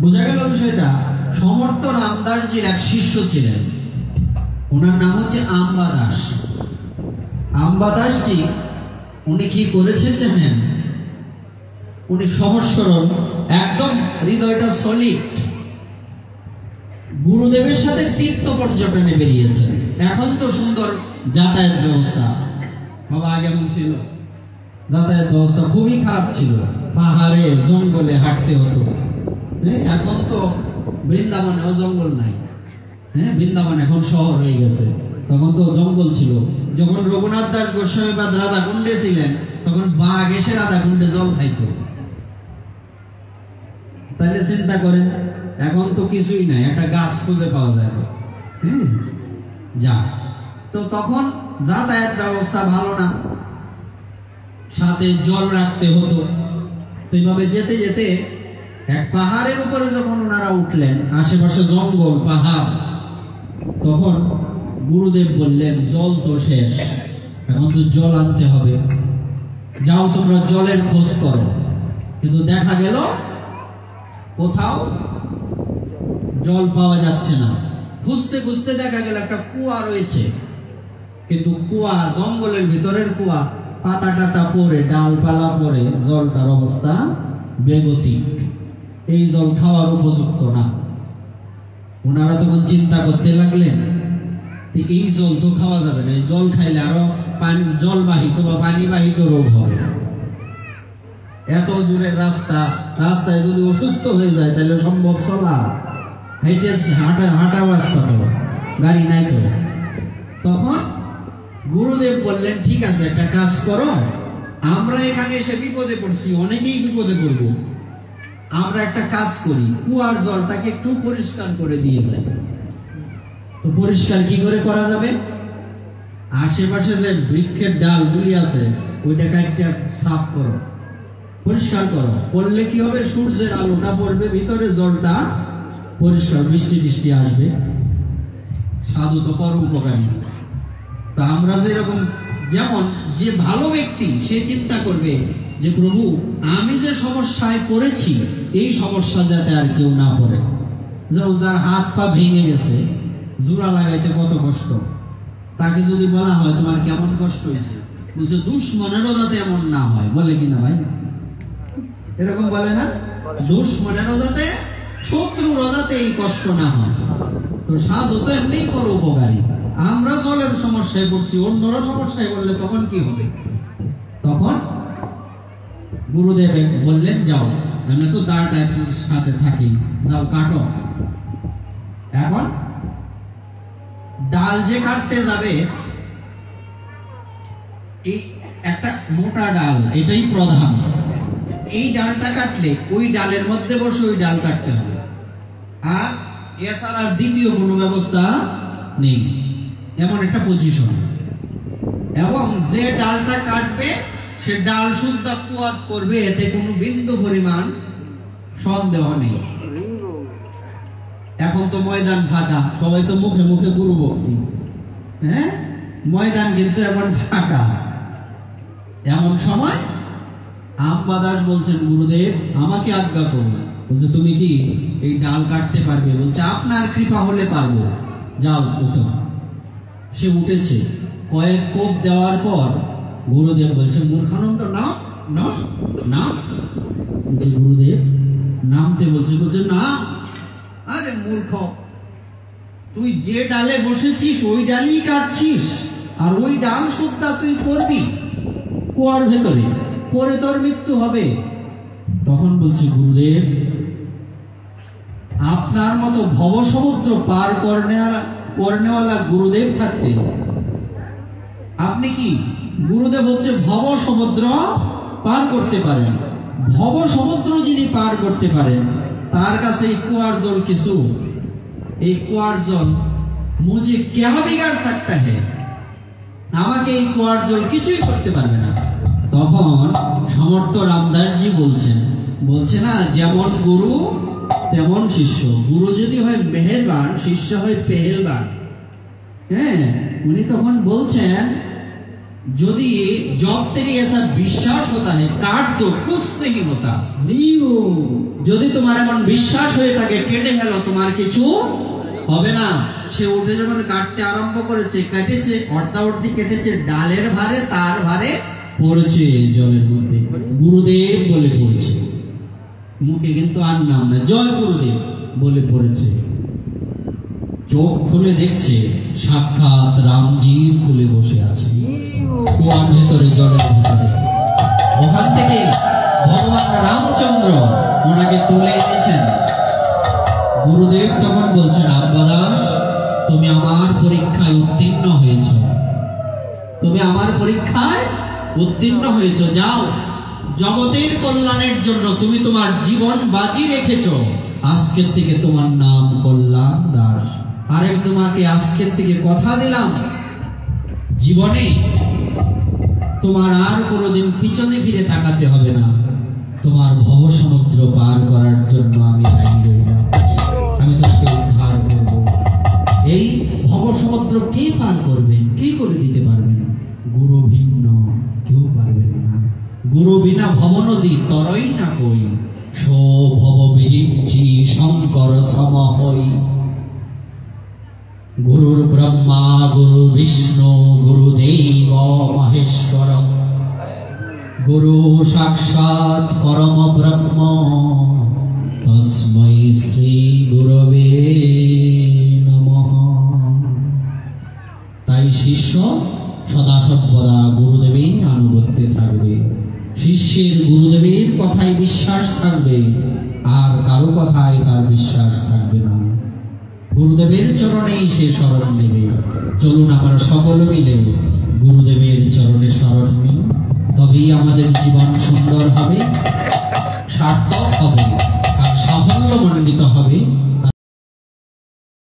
বোঝা গেল বিষয়টা? সমর্থ রামদাসজির এক শিষ্য ছিলেন, ওনার নাম হচ্ছে আম্বাদাস। আম্বাদাসজি উনি কি করেছেন জানেন? উনি সহজ সরল, একদম হৃদয়টা সলিড, গুরুদেবের সাথে তীর্থ পর্যটনে বেরিয়েছেন। এখন তো সুন্দর যাতায়াত ব্যবস্থা, বাবা আগে ছিল যাতায়াত ব্যবস্থা খুবই খারাপ ছিল, পাহাড়ে জঙ্গলে হাঁটতে হতো। এখন তো বৃন্দাবনেও জঙ্গল নাই। বৃন্দাবন এখন শহর হয়ে গেছে, তখন তো জঙ্গল ছিল। যখন রঘুনাথ দাস গোস্বামীপাদ রাধাকুণ্ডে ছিলেন, তখন বাঘ এসে রাধাকুণ্ডে জল খাইত। তাহলে চিন্তা করেন, এখন তো কিছুই নাই, একটা গাছ খুঁজে পাওয়া যায় না। যা তো তখন যাতায়াত ব্যবস্থা ভালো না, সাথে জল রাখতে হতো। তো এইভাবে যেতে যেতে এক পাহাড়ের উপরে যখন ওনারা উঠলেন, আশেপাশে জঙ্গল পাহাড়, তখন গুরুদেব বললেন জল তো শেষ, এখন তো জল আনতে হবে, যাও তোমরা জলের খোঁজ করো। কিন্তু দেখা গেল কোথাও জল পাওয়া যাচ্ছে না। খুঁজতে খুঁজতে দেখা গেল একটা কুয়া রয়েছে, কিন্তু কুয়া জঙ্গলের ভিতরের কুয়া, পাতা টাতা পরে ডালপালা পরে জলটার অবস্থা বেগতিক, এই জল খাওয়ার উপযুক্ত না। ওনারা তখন চিন্তা করতে লাগলেন, এই জল তো খাওয়া যাবে না, এই জল খাইলে আরো জলবাহিত বা পানিবাহিত রোগ হবে। এত দূরের রাস্তা, রাস্তায় যদি অসুস্থ হয়ে যায় তাহলে সম্ভব চলা? হেঁটে হাঁটা রাস্তা তো, গাড়ি নাই তো। তখন গুরুদেব বললেন ঠিক আছে, একটা কাজ করো, আমরা এখানে এসে বিপদে পড়ছি, অনেকেই বিপদে পড়ব, আমরা একটা কাজ করি, কুয়ার জলটাকে একটু পরিষ্কার করে দিয়ে যাই। তো পরিষ্কার কি করে করা যাবে? আশেপাশে যে বৃক্ষের ডাল গুলি আছে ওইটা কাটটা সাফ করো, পরিষ্কার করো, করলে কি হবে? সূর্যের আলোটা পড়বে ভিতরে, জলটা পরিষ্কার, বৃষ্টি টিষ্টি আসবে। সাধু তো পর উপকারী। তা আমরা যেরকম, যেমন যে ভালো ব্যক্তি সে চিন্তা করবে যে প্রভু আমি যে সমস্যায় পড়েছি এই সমস্যা যাতে আর কেউ না পড়ে। যেমন যার হাত পা ভেঙে গেছে, জোড়া লাগাইতে কত কষ্ট, তাকে যদি বলা হয় তোমার কেমন কষ্ট হয়েছে, বলছে দুশ্মনেরও যাতে এমন না হয়, বলে কিনা ভাই? এরকম বলে না? দুশ্মনেরও যাতে, শত্রুরও যাতে এই কষ্ট না হয়। তো সাধু তো এমনি বড় উপকারী। আমরা জলের সমস্যায় পড়ছি, অন্যরা সমস্যায় পড়লে তখন কি হবে? তখন গুরুদেব বললেন যাও, আমি তো দাঁড়টা সাথে থাকি, যাও কাটো। এখন ডাল যে কাটতে যাবে, এই একটা মোটা ডাল, এটাই প্রধান। এই ডালটা কাটলে ওই ডালের মধ্যে বসে ওই ডাল কাটতে হবে, আর এছাড়া দ্বিতীয় কোনো ব্যবস্থা নেই, এমন একটা পজিশন। এবং যে ডালটা কাটবে সে ডাল শুদ্ধ কুয়াত করবে, এতে কোনো বিন্দু পরিমাণ সন্দেহ নেই। এখন তো ময়দান ফাঁকা, সবাই তো মুখে মুখে গুরু ভক্তি, ময়দান কিন্তু এখন ফাঁকা। এমন সময় আম্বাদাস বলছেন গুরুদেব আমাকে আজ্ঞা করুন। বলছে তুমি কি এই ডাল কাটতে পারবে? বলছে আপনার কৃপা হলে পারবো, যাও উঠো। সে উঠেছে, কয়েক কোপ দেওয়ার পর গুরুদেব বলছে মূর্খানন্দ নাও নাও নাও। গুরুদেব নামতে বলছে, বলছে না, আরে মূর্খ, তুই যে ডালে বসেছিস ওই ডালই কাটছিস, আর ওই ডাল শুদ্ধা তুই করবি কুয়ার ভেতরে, পরে তোর মৃত্যু হবে। তখন বলছে, গুরুদেব, আপনার মতো ভব সমুদ্র পার করনেওয়ালা গুরুদেব থাকতে আপনি কি? গুরুদেব হচ্ছে ভব সমুদ্র পার করতে পারেন। ভব সমুদ্র যিনি পার করতে পারেন, তার কাছে এই কুয়ার জল কিছু? এই কুয়ার জল মুঝে क्या बिगाड़ सकता है? আমাকে এই কুয়ার জল কিছুই করতে পারবে না। তখন সমর্থ রামদাসজি বলছে না, যেমন গুরু তেমন শিষ্য। গুরু যদি হয় মেহেরবান, শিষ্য হয় পেহেলবান। হ্যাঁ, উনি তখন বলছেন, যদি जब तेरी ऐसा विश्वास होता है काट दो, कुछ नहीं होता। যদি তোমার এমন বিশ্বাস হয়ে থাকে, কেটে ফেলো, তোমার কিছু হবে না। সে উঠে যখন কাটতে আরম্ভ করেছে, কেটেছে, অর্ধাঅর্ধি কেটেছে, ডালের ভারে তার ভারে পড়েছে জলের মধ্যে, গুরুদেব বলে পড়েছে। মুখে কিন্তু আর নাম না, জয় গুরুদেব বলে পড়েছে। চোখ খুলে দেখছে সাক্ষাৎ রামজি খুলে বসে আছে কুয়ার ভেতরে, জলের ভেতরে। ওখান থেকে ভগবান রামচন্দ্র ওনাকে তুলে এনেছেন। গুরুদেব তখন বলছেন, আব্বা দাস, তুমি আমার পরীক্ষায় উত্তীর্ণ হয়েছ, তুমি আমার পরীক্ষায় উত্তীর্ণ হয়েছ। যাও, জগতের কল্যাণের জন্য তুমি তোমার জীবন বাজি রেখেছ। আজকের থেকে তোমার নাম কল্যাণ দাস। আরে তোমাকে আজকের থেকে কথা দিলাম, জীবনে তোমার আর কোনোদিন পিছনে ফিরে তাকাতে হবে না। তোমার ভব সমুদ্র পার করার জন্য আমি লাইন রইলাম, আমি তোমাকে উদ্ধার করব। এই ভব সমুদ্র কে পার করবেন, কে করে দিতে পারবেন? গুরু ভিন্ন কেউ পারবেন না। গুরু বিনা ভব নদী তরই না কই, সো ভব বিরিঞ্চি শঙ্কর সম হই। গুরুর ব্রহ্মা গুরু বিষ্ণু গুরুদেব মহেশ্বর, গুরু সাক্ষাৎ পরম ব্রহ্ম, তস্मै শ্রী গুরবে নমঃ। তাই শিষ্য সদা সর্বদা গুরুদেবের আনুগত্যে থাকবে, শিষ্যের গুরুদেবের কথায় বিশ্বাস থাকবে, আর কারো কথায় তার বিশ্বাস থাকবে না। গুরুদেবের চরণেই সে শরণ নেবে। চলুন আমরা সকলে মিলে গুরুদেবের চরণে শরণ নিই, তবেই আমাদের জীবন সুন্দর হবে, সার্থক হবে, আর সাফল্য মণ্ডিত হবে।